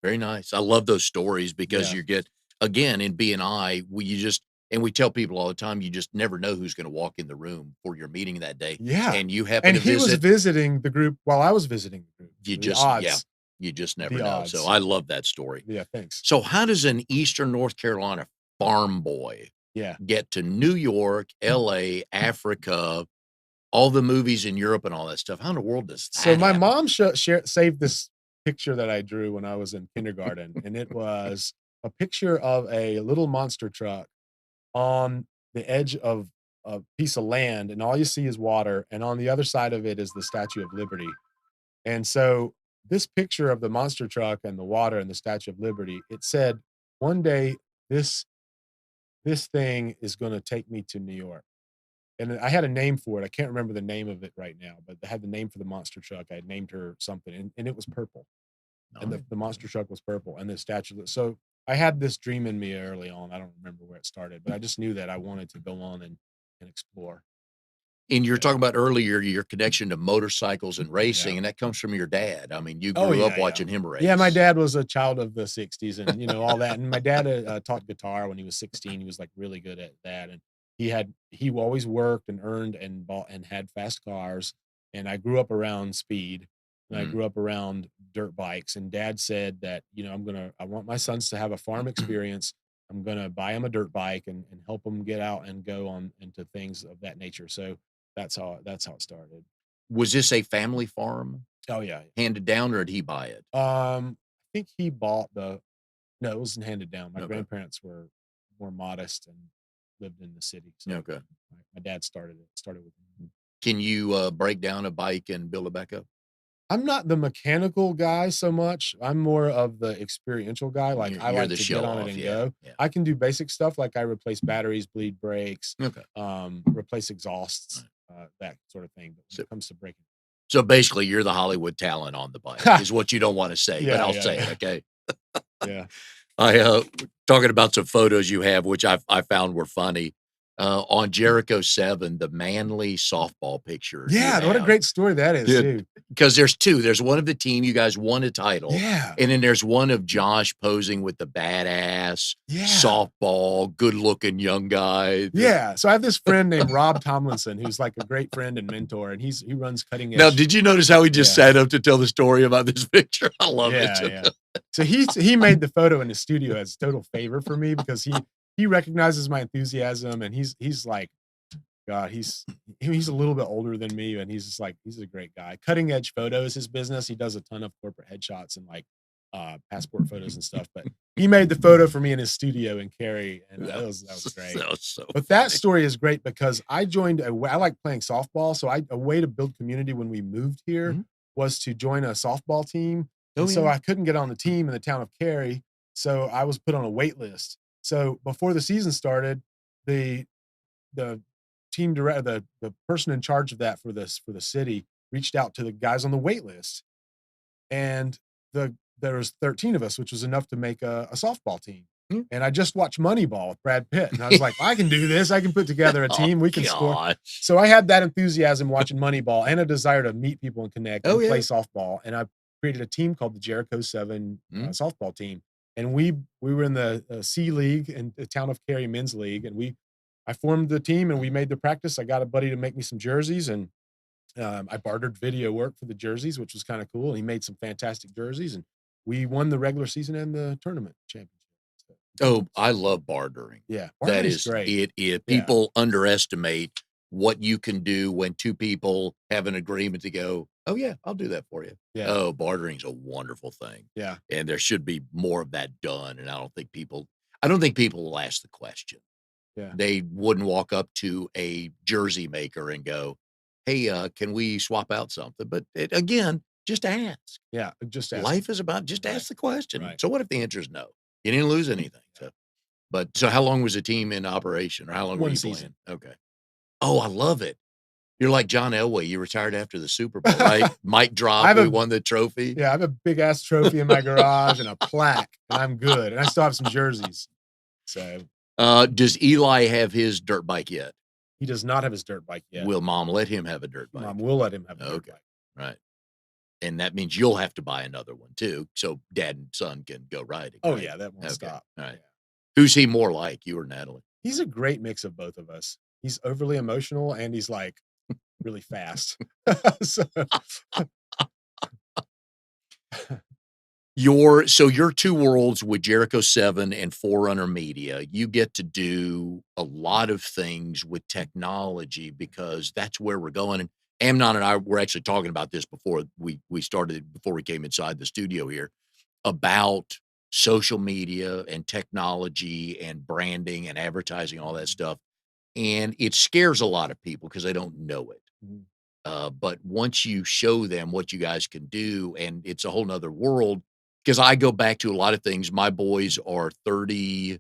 Very nice. I love those stories because Yeah. you get again in BNI, we tell people all the time, you just never know who's going to walk in the room for your meeting that day. Yeah. And you happen And to he was visit, visiting the group while I was visiting the group. you The just yeah, odds. you just never The know. So odds. I love that story. Yeah, thanks. So how does an Eastern North Carolina farm boy Yeah. get to New York, LA, Africa, all the movies in Europe and all that stuff? How in the world does So that my happen? mom saved this picture that I drew when I was in kindergarten, and it was a picture of a little monster truck on the edge of a piece of land, and all you see is water, and on the other side of it is the Statue of Liberty. And so this picture of the monster truck and the water and the Statue of Liberty, it said, "One day this this thing is gonna take me to New York." And I had a name for it. I can't remember the name of it right now, but I had the name for the monster truck. I had named her something, and it was purple, and Alright, the okay. monster truck was purple, and the statue so I had this dream in me early on. I don't remember where it started, but I just knew that I wanted to go on and explore. And you were So, talking about earlier your connection to motorcycles and yeah. racing, and that comes from your dad. I mean, you Oh, grew up yeah, yeah. watching him Yeah, my race. dad was a child of the '60s and, all that, and my dad, taught guitar when he was 16. He was, like, really good at that, and he always worked and earned and bought and had fast cars, and I grew up around speed, and I Mhm. grew up around dirt bikes, and dad said that, I want my sons to have a farm experience. I'm gonna buy them a dirt bike and help them get out and go on into things of that nature, so that's how it started. Was this a family farm Oh, yeah. handed down, or did he buy it? I think he bought the no, it wasn't handed down. My Okay, grandparents were more modest and lived in the city, so okay. my dad started with him. Can you, break down a bike and build it back up? I'm not the mechanical guy so much. I'm more of the experiential guy. Like I You're like the to get show on it off, and yeah, go. yeah. I can do basic stuff like I replace batteries, bleed brakes, Okay. replace exhausts, Alright. that sort of thing. But when So it comes to breaking, so basically, you're the Hollywood talent on the bike is what you don't wanna say, but yeah, I'll yeah, say it, yeah, okay? yeah, I, talking about some photos you have, which I found were funny, on Jericho 7, the manly softball picture you yeah. What a have. great story that is Did too. 'cause there's 2. There's one of the team, you guys won a title, Yeah, and then there's one of Josh posing with the badass, yeah, softball, good-looking young guy that yeah. So I have this friend named Rob Tomlinson, who's like a great friend and mentor, and he runs Cutting Now, Edge. did you notice how he just Yeah, sat up to tell the story about this picture? I love it. yeah, yeah. So he made the photo in his studio as a total favor for me because he recognizes my enthusiasm, and he's like, God, he's a little bit older than me, and he's just like he's a great guy. Cutting Edge Photo is his business. He does a ton of corporate headshots and like passport photos and stuff. But he made the photo for me in his studio in Cary, and that was great. That was so But that funny. story is great because I joined I like playing softball, so a way to build community when we moved here Mhm. was to join a softball team, Oh, and so yeah. I couldn't get on the team in the town of Cary, so I was put on a wait list. So before the season started, the the the person in charge of that for the city reached out to the guys on the wait list, and there was 13 of us, which was enough to make a softball team. Mm. And I just watched Moneyball with Brad Pitt, and I was like, I can do this. I can put together a Oh, team. We can score. gosh. So I had that enthusiasm watching Moneyball and a desire to meet people and connect Oh, and play yeah. softball. And I created a team called the Jericho Seven Mm. softball team, and we were in the C League in the town of Cary Men's League, and we I formed the team and we made the practice. I got a buddy to make me some jerseys, and I bartered video work for the jerseys, which was kind of cool. He made some fantastic jerseys, and we won the regular season and the tournament championship. So, Oh, I love bartering. yeah, That bartering's is great. it Yeah, people underestimate what you can do when 2 people have an agreement to go, "Oh, yeah, I'll do that for you." yeah, Oh, bartering's a wonderful thing, yeah, and there should be more of that done, and I don't think people will ask the question. yeah, They wouldn't walk up to a jersey maker and go, "Hey, can we swap out something?" But again, just ask. yeah. Just ask. Life is about just Right, ask the question. right. So what if the answer is no? You didn't lose anything. Yeah. So how long was the team in operation, or how long were One you season. playing? Okay. Oh, I love it. You're like John Elway. You retired after the Super Bowl, right? Mic I drop. have We a won the trophy. Yeah, I have a big ass trophy in my garage and a plaque, and I'm good. And I still have some jerseys. So Does Eli have his dirt bike yet? he does not have his dirt bike yet. Will mom let him have a dirt Mom bike? will let him have a dirt Okay. bike. Right. And that means you'll have to buy another one too, so dad and son can go riding, Oh right? yeah, that won't Okay. stop. All right. Yeah. Who's he more like, you or Natalie? He's a great mix of both of us. He's overly emotional and he's like really fast. So Your 2 worlds with Jericho 7 and Forerunner Media, you get to do a lot of things with technology because that's where we're going, and Amnon and I were actually talking about this before we came inside the studio here, about social media and technology and branding and advertising, all that stuff, and it scares a lot of people because they don't know it. Mhm. But once you show them what you guys can do, and it's a whole nother world, because I go back to a lot of things. My boys are 30,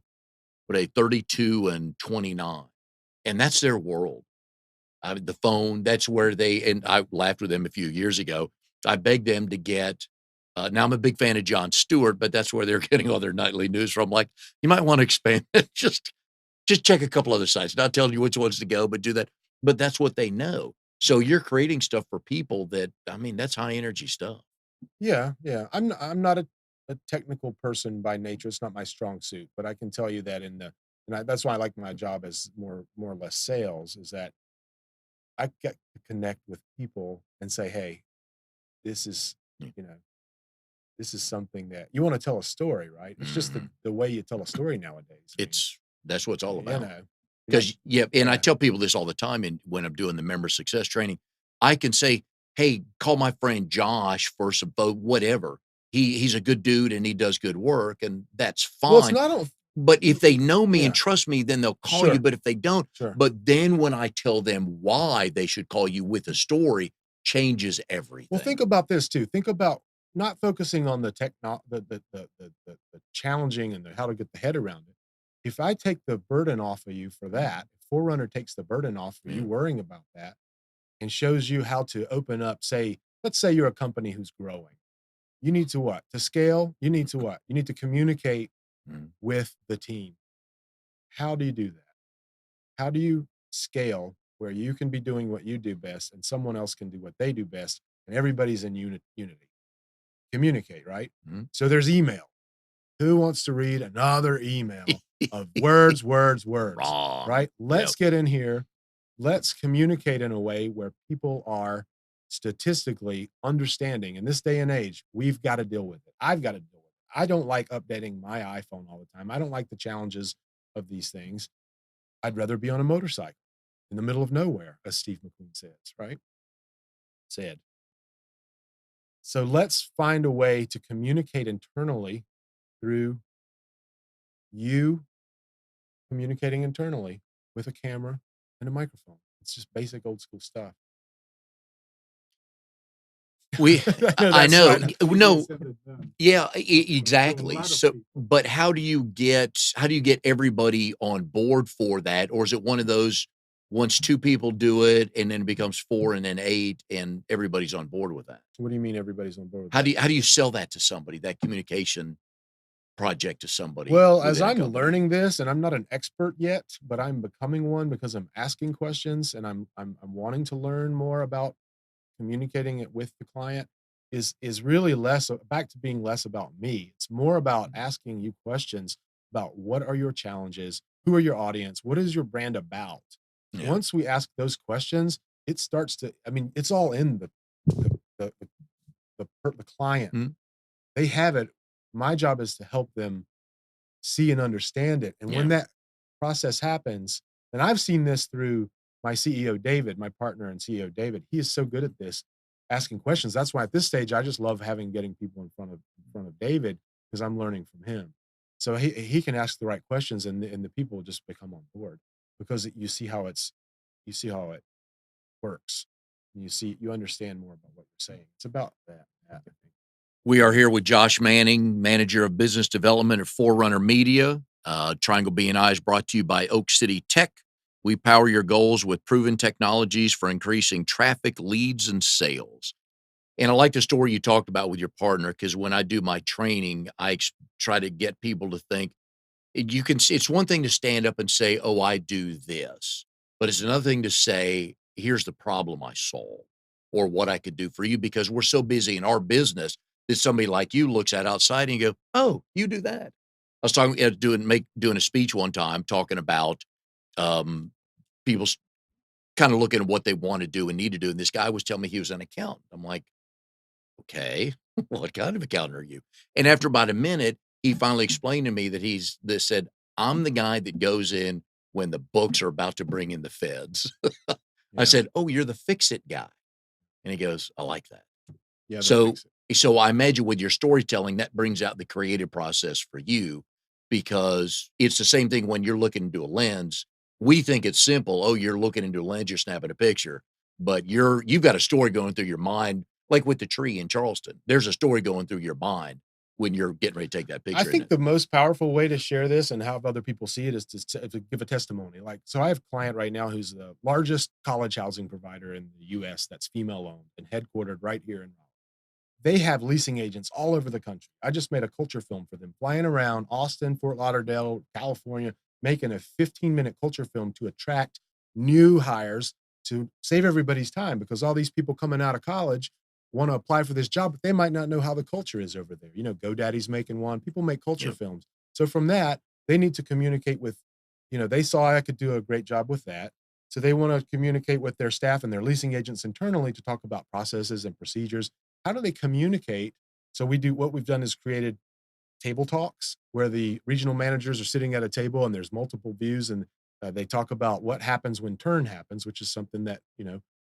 32 and 29, and that's their world. I mean, the phone, that's where and I laughed with them a few years ago. I begged them to get, now I'm a big fan of Jon Stewart, but that's where they're getting all their nightly news from. Like, you might want to expand it. Just check a couple other sites. Not telling you which ones to go, but do that. But that's what they know. So you're creating stuff for people that, I mean, that's high energy stuff. Yeah, yeah. I'm not a technical person by nature. It's not my strong suit, but I can tell you that that's why I like my job as more or less sales is that I get to connect with people and say, "Hey, this is, Mm. you know, this is something that you want to tell a story, right?" It's just Mhm. the way you tell a story nowadays. I mean, That's what it's all you about. know, you're not, Because yeah, and I yeah, tell people this all the time and when I'm doing the member success training, I can say, "Hey, call my friend Josh for some whatever. He's a good dude and he does good work, and that's well, it's fine." not all, But if they know me and yeah, trust me, then they'll call you, sure, but if they don't, sure. but then when I tell them why they should call you with a story, changes Well, think everything. about this too. Think about not focusing on the techno the challenging and how to get the head around it. If I take the burden off of you for that, if Forerunner takes the burden off of you Yeah. worrying about that and shows you how to open up, say, let's say you're a company who's growing. You need to what? To scale, you need to what? You need to communicate Mm. with the team. How do you do that? How do you scale where you can be doing what you do best and someone else can do what they do best and everybody's in unity. Communicate, right? Mhm. So there's email. Who wants to read another email of words, words, words, Wrong. right? Yep. Let's get in here. Let's communicate in a way where people are statistically understanding. In this day and age, we've got to deal with it. I've got to deal with it. I don't like updating my iPhone all the time. I don't like the challenges of these things. I'd rather be on a motorcycle in the middle of nowhere, as Steve McQueen says, right? Said. So let's find a way to communicate internally through you communicating internally with a camera and a microphone. It's just basic old school stuff. We I know I that's know. not easier No, said than done yeah, for a exactly. lot of So, people. but how do you get everybody on board for that? Or is it one of those once 2 people do it and then it becomes 4 and then 8 and everybody's on board with that? What do you mean everybody's on board with How do that? you sell that to somebody, that communication project to somebody Well, as within a I'm company? learning this, and I'm not an expert yet, but I'm becoming one because I'm asking questions and I'm wanting to learn more about communicating it with the client is really less back to being less about me. It's more about asking you questions about what are your challenges, who are your audience, what is your brand about. Yeah. Once we ask those questions, it starts to. I mean, it's all in the client. Mhm. They have it. My job is to help them see and understand it. And when Yeah. that process happens, and I've seen this through my CEO, David, my partner and CEO, David, he is so good at this, asking questions. That's why at this stage, I just love getting people in front of David because I'm learning from him. So he can ask the right questions and the people just become on board because you see how it works. And you understand more about what you're saying. It's about that, I think. We are here with Josh Manning, Manager of Business Development at Forerunner Media. Triangle BNI is brought to you by Oak City Tech. We power your goals with proven technologies for increasing traffic, leads, and sales. And I like the story you talked about with your partner because when I do my training, try to get people to think you can see it's one thing to stand up and say, "Oh, I do this," but it's another thing to say, "Here's the problem I solve," or what I could do for you because we're so busy in our business that somebody like you looks at outside and you go, "Oh, you do that." I was talking doing a speech one time talking about um, people kind of looking at what they want to do and need to do, and this guy was telling me he was an accountant. I'm like, "Okay, what kind of accountant are you?" And after about a minute, he finally explained to me that said, "I'm the guy that goes in when the books are about to bring in the feds." I Yeah. said, "Oh, you're the fix-it guy." And he goes, "I like that." Yeah, the So fix it. so I imagine with your storytelling, that brings out the creative process for you because it's the same thing when you're looking into a lens. We think it's simple. Oh, you're looking into a lens, you're snapping a picture, but you've got a story going through your mind, like with the tree in Charleston. There's a story going through your mind when you're getting ready to take that I picture, isn't think it? the most powerful way to share this and have other people see it is to give a testimony. Like, so I have a client right now who's the largest college housing provider in the US that's female owned and headquartered right here in Raleigh. They have leasing agents all over the country. I just made a culture film for them, flying around Austin, Fort Lauderdale, California, making a 15-minute culture film to attract new hires to save everybody's time because all these people coming out of college want to apply for this job, but they might not know how the culture is over there. You know, GoDaddy's making one. People make culture Yep. films. So from that, they need to communicate with, they saw I could do a great job with that. So they want to communicate with their staff and their leasing agents internally to talk about processes and procedures. How do they communicate? So what we've done is created table talks where the regional managers are sitting at a table and there's multiple views and they talk about what happens when turn happens, which is something that,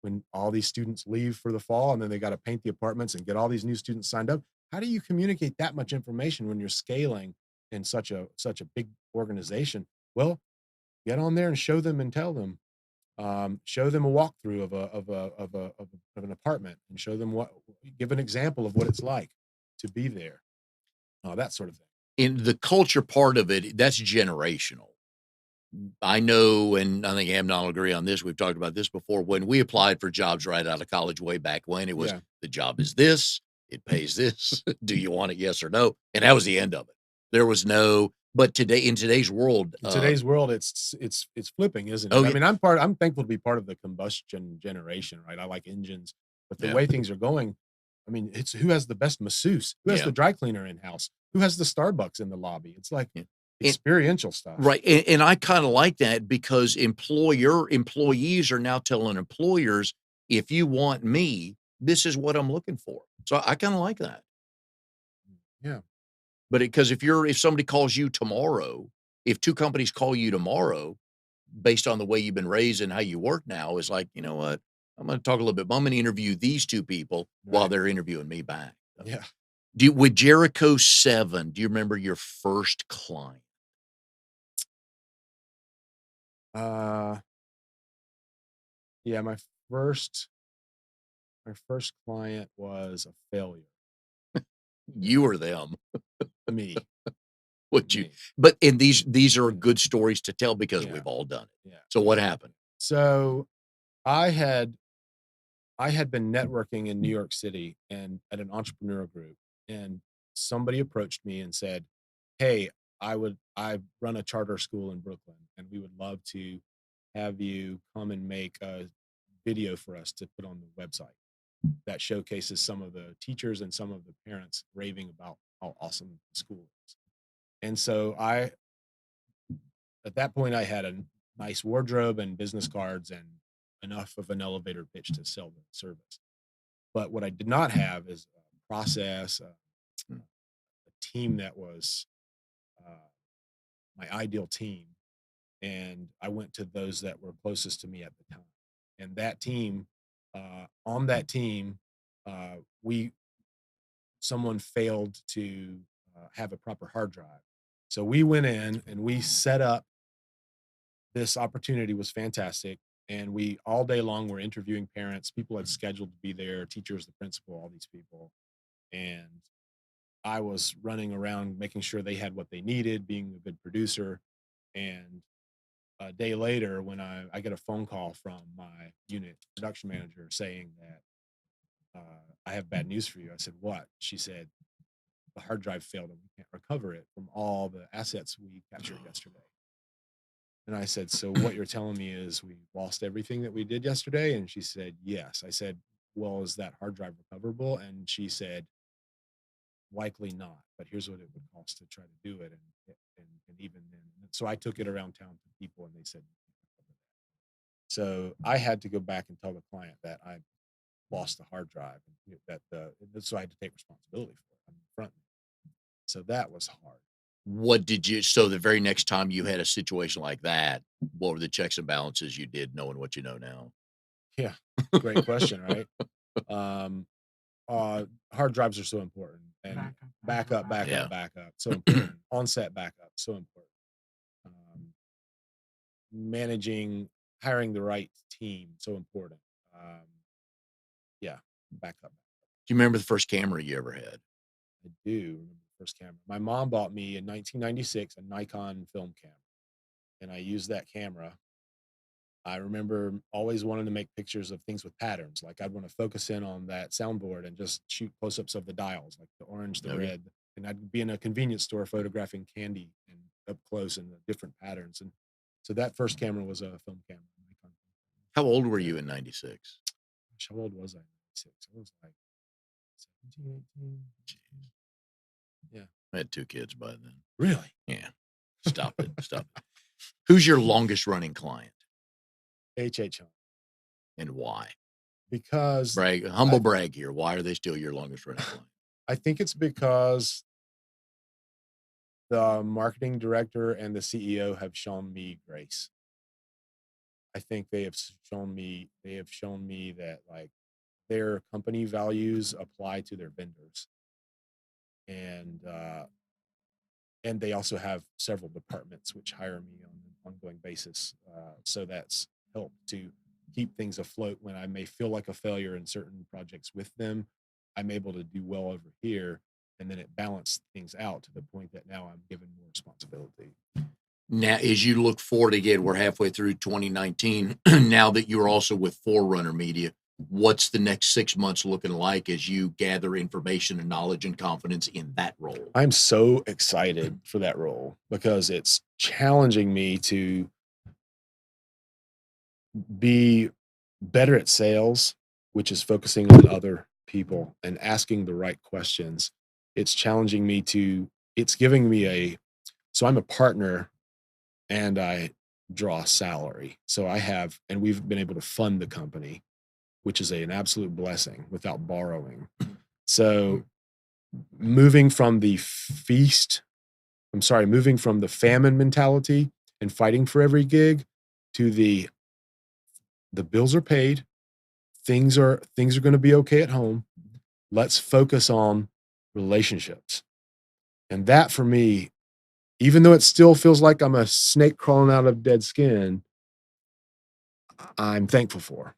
when all these students leave for the fall and then they got to paint the apartments and get all these new students signed up. How do you communicate that much information when you're scaling in such a big organization? Well, get on there and show them and tell them, show them a walkthrough of an apartment and show them give an example of what it's like to be there, that sort of thing. In the culture part of it, that's generational. I know, and I think Amnon will agree on this. We've talked about this before. When we applied for jobs right out of college way back when, it was Yeah. the job is this, it pays this. Do you want it? Yes or no? And that was the end of it. There was no, but today, in today's world, In today's world, it's flipping, isn't oh, it? I yeah, mean, I'm thankful to be part of the combustion generation, right? I like engines. But the Yeah. way things are going, I mean, it's who has the best masseuse, who has Yeah. the dry cleaner in house, who has the Starbucks in the lobby. It's like Yeah. And experiential stuff. right, and I kinda like that because employees are now telling employers, "If you want me, this is what I'm looking for." So I kinda like that. Yeah. But because if somebody calls you tomorrow, if 2 companies call you tomorrow, based on the way you've been raised and how you work now, is like, "You know what? I'm gonna talk a little bit, but I'm gonna interview these 2 people while Right. they're interviewing me back." Yeah. With Jericho 7, do you remember your first client? Uh, yeah, first my first client was a failure. You or them? Me, What you me. but and these are Yeah, good stories to tell because yeah, we've all done it. yeah, So yeah. what happened? So I had I had been networking in New York City and at an entrepreneur group, and somebody approached me and said, "Hey, I run a charter school in Brooklyn, and we would love to have you come and make a video for us to put on the website that showcases some of the teachers and some of the parents raving about how awesome the school is." And so I at that point I had a nice wardrobe and business cards and enough of an elevator pitch to sell the service. But what I did not have is a process, Mm. a team that was uh, my ideal team. And I went to those that were closest to me at the time. And that team, on that team, uh, we someone failed to have a proper hard drive. So we went in and we set up this opportunity was fantastic. And we all day long were interviewing parents. People had scheduled to be there, teachers, the principal, all these people. And I was running around making sure they had what they needed, being a good producer. And a day later, when I get a phone call from my unit production manager saying that I have bad news for you. I said, "What?" She said, "The hard drive failed and we can't recover it from all the assets we captured yesterday." And I said, "So what you're telling me is we lost everything that we did yesterday?" And she said, "Yes." I said, "Well, is that hard drive recoverable?" And she said, "Likely not, but here's what it would cost to try to do it." And even then, so I took it around town to people, and they said, "We can't recover that." So I had to go back and tell the client that I lost the hard drive, and so I had to take responsibility for it on the front end. So that was hard. What did you so the very next time you had a situation like that, what were the checks and balances you did knowing what you know now? Yeah, great question, right? Um, Hard drives are so important, and Yeah. backup, so important. On-set backup, so important. Um, Managing, hiring the right team, so important. Um, yeah, backup. Do you remember the first camera you ever had? I do remember the first camera. My mom bought me in 1996 a Nikon film camera, and I used that camera. I remember always wanting to make pictures of things with patterns. Like I'd want to focus in on that soundboard and just shoot close-ups of the dials, like the orange, the Oh, yeah. red. And I'd be in a convenience store photographing candy and up close and the different patterns. And so that first camera was a film camera. Nikon film How old were camera. you in '96? Gosh, how old was I? 96. I was like 17, 18. Jeez. Yeah. I had 2 kids by then. Really? Yeah. Stop it, stop it. Who's your longest running client H. Hunt. and why? Because Humble I, brag here. Why are they still your longest running client? I think it's because the marketing director and the CEO have shown me grace. I think they have shown me that like their company values apply to their vendors. And they also have several departments which hire me on an ongoing basis. So that's helped to keep things afloat when I may feel like a failure in certain projects with them. I'm able to do well over here, and then it balanced things out to the point that now I'm given more responsibility. Now, as you look forward again, we're halfway through 2019. Now that you're also with Forerunner Media, what's the next 6 months looking like as you gather information and knowledge and confidence in that role? I'm so excited for that role because it's challenging me to be better at sales which is focusing on other people and asking the right questions. It's challenging me to, it's giving me so I'm a partner and I draw a salary. So I have, and we've been able to fund the company, which is an absolute blessing without borrowing. So moving from the moving from the famine mentality and fighting for every gig to the bills are paid, things are going to be okay at home. Let's focus on relationships. And that for me, even though it still feels like I'm a snake crawling out of dead skin, I'm thankful for.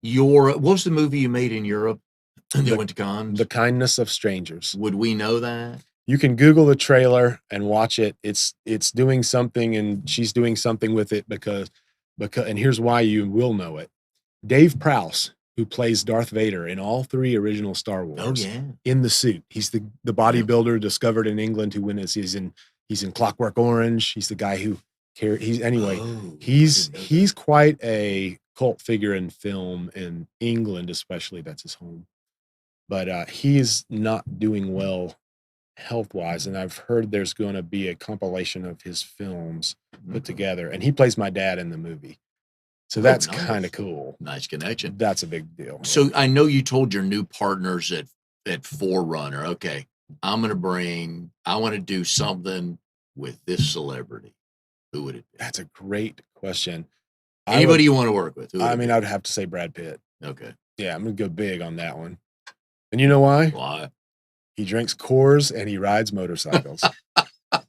What was the movie you made in Europe that went to Cannes? The Kindness of Strangers. Would we know that? You can Google the trailer and watch it. It's doing something, and she's doing something with it because, and here's why you will know it. Dave Prowse, who plays Darth Vader in all 3 original Star Wars, in the suit. He's the bodybuilder discovered in England who he's in Clockwork Orange. He's the guy who he's quite a cult figure in film in England, especially. That's his home. But he's not doing well health-wise, and I've heard there's going to be a compilation of his films put together, and he plays my dad in the movie. So that's kind of cool. Nice connection. That's a big deal. So I know you told your new partners at Forerunner, okay, I want to do something with this celebrity. Who would it be? That's a great question. Anybody you want to work with? I would have to say Brad Pitt. Okay. Yeah, I'm going to go big on that one. And you know why? Why? He drinks Coors and he rides motorcycles. I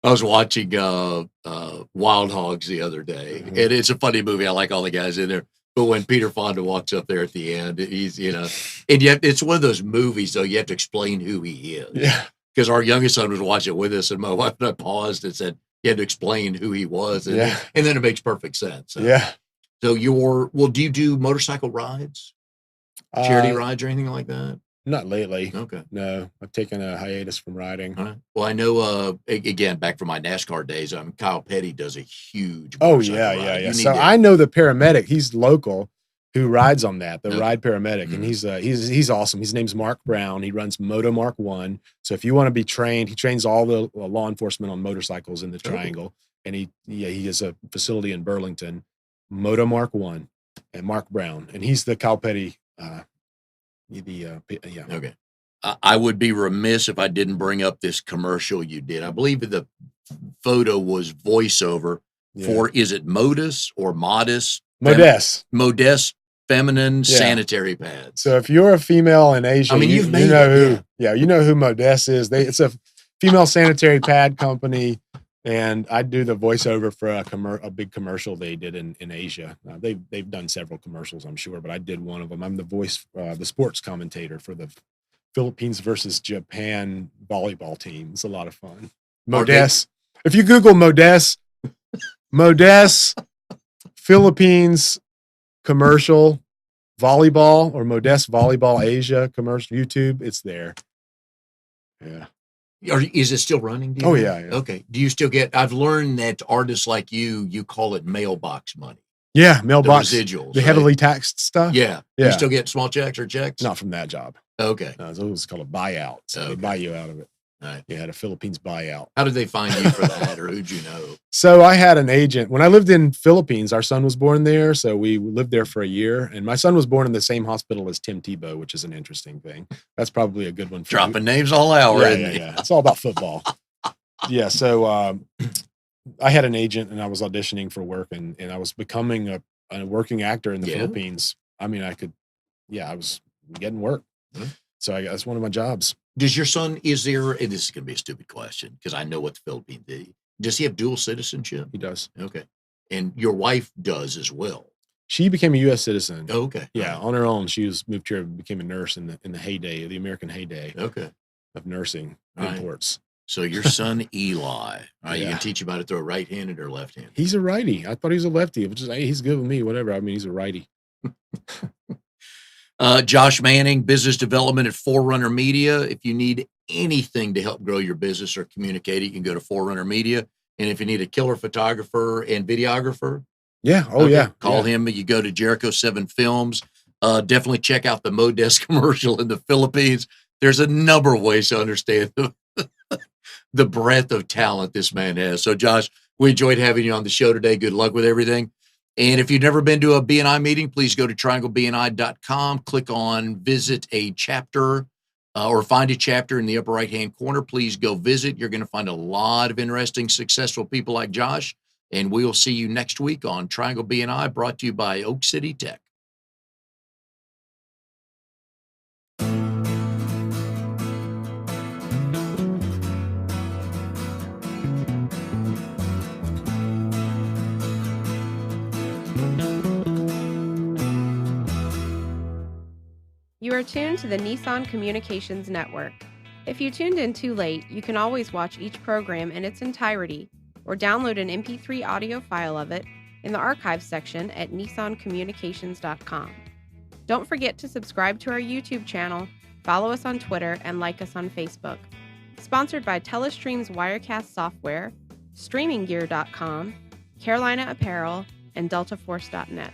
was watching Wild Hogs the other day, and it's a funny movie. I like all the guys in there. But when Peter Fonda walks up there at the end, he's, and yet it's one of those movies, though, you have to explain who he is. Yeah. Because our youngest son was watching it with us, and my wife and I paused and said, you had to explain who he was. And, and then it makes perfect sense. So, yeah. So do you do motorcycle rides? Charity rides or anything like that? Not lately. Okay. No, I've taken a hiatus from riding. Well, I know, again, back from my NASCAR days, Kyle Petty does a huge yeah. So I know the paramedic. He's local who rides on that, the ride paramedic. And he's awesome. His name's Mark Brown. He runs Moto Mark 1. So if you want to be trained, he trains all the law enforcement on motorcycles in the Triangle. And he has a facility in Burlington, Moto Mark 1, and Mark Brown. And he's the Kyle Petty Okay. I would be remiss if I didn't bring up this commercial you did. I believe the photo was voiceover for, is it Modus or Modest? Modest feminine sanitary pads. So if you're a female in Asia, you know who Modest is. It's a female sanitary pad company. And I do the voiceover for a big commercial they did in Asia. They've done several commercials, I'm sure, but I did one of them. I'm the voice, the sports commentator for the Philippines versus Japan volleyball team. It's a lot of fun. Modest. If you Google Modest Philippines commercial volleyball or Modest volleyball Asia commercial YouTube, it's there. Yeah. Is it still running? Yeah. Okay. Do you still get? I've learned that artists like you call it mailbox money. Yeah, mailbox residuals, the heavily taxed stuff. Yeah. You still get small checks or checks? Not from that job. Okay. No, it was called a buyout. So they buy you out of it. All right. You had a Philippines buyout. How did they find you for that, or who'd you know? So I had an agent. When I lived in Philippines, our son was born there. So we lived there for a year. And my son was born in the same hospital as Tim Tebow, which is an interesting thing. That's probably a good one. Dropping names all out. Yeah. It's all about football. So I had an agent and I was auditioning for work and I was becoming a working actor in the Philippines. I mean, I was getting work. So that's one of my jobs. Does your son, and this is going to be a stupid question because I know what the Philippines do. Does he have dual citizenship? He does. Okay. And your wife does as well. She became a U.S. citizen. Oh, okay. Yeah. On her own. She moved here and became a nurse in the heyday, the American heyday. Okay. Of nursing imports. So your son, Eli, you can teach him how to throw right-handed or left-handed. He's a righty. I thought he was a lefty, which is, he's good with me, whatever. I mean, he's a righty. Josh Manning, business development at Forerunner Media. If you need anything to help grow your business or communicate it, you can go to Forerunner Media. And if you need a killer photographer and videographer, Yeah. Oh, Okay, yeah. call Yeah. him. You go to Jericho 7 Films. Definitely check out the Modesk commercial in the Philippines. There's a number of ways to understand the breadth of talent this man has. So, Josh, we enjoyed having you on the show today. Good luck with everything. And if you've never been to a BNI meeting, please go to trianglebni.com, click on visit a chapter or find a chapter in the upper right hand corner. Please go visit. You're going to find a lot of interesting, successful people like Josh. And we'll see you next week on Triangle BNI, brought to you by Oak City Tech. You are tuned to the Nissan Communications Network. If you tuned in too late, you can always watch each program in its entirety or download an MP3 audio file of it in the archives section at nissancommunications.com. Don't forget to subscribe to our YouTube channel, follow us on Twitter, and like us on Facebook. Sponsored by Telestream's Wirecast software, StreamingGear.com, Carolina Apparel, and DeltaForce.net.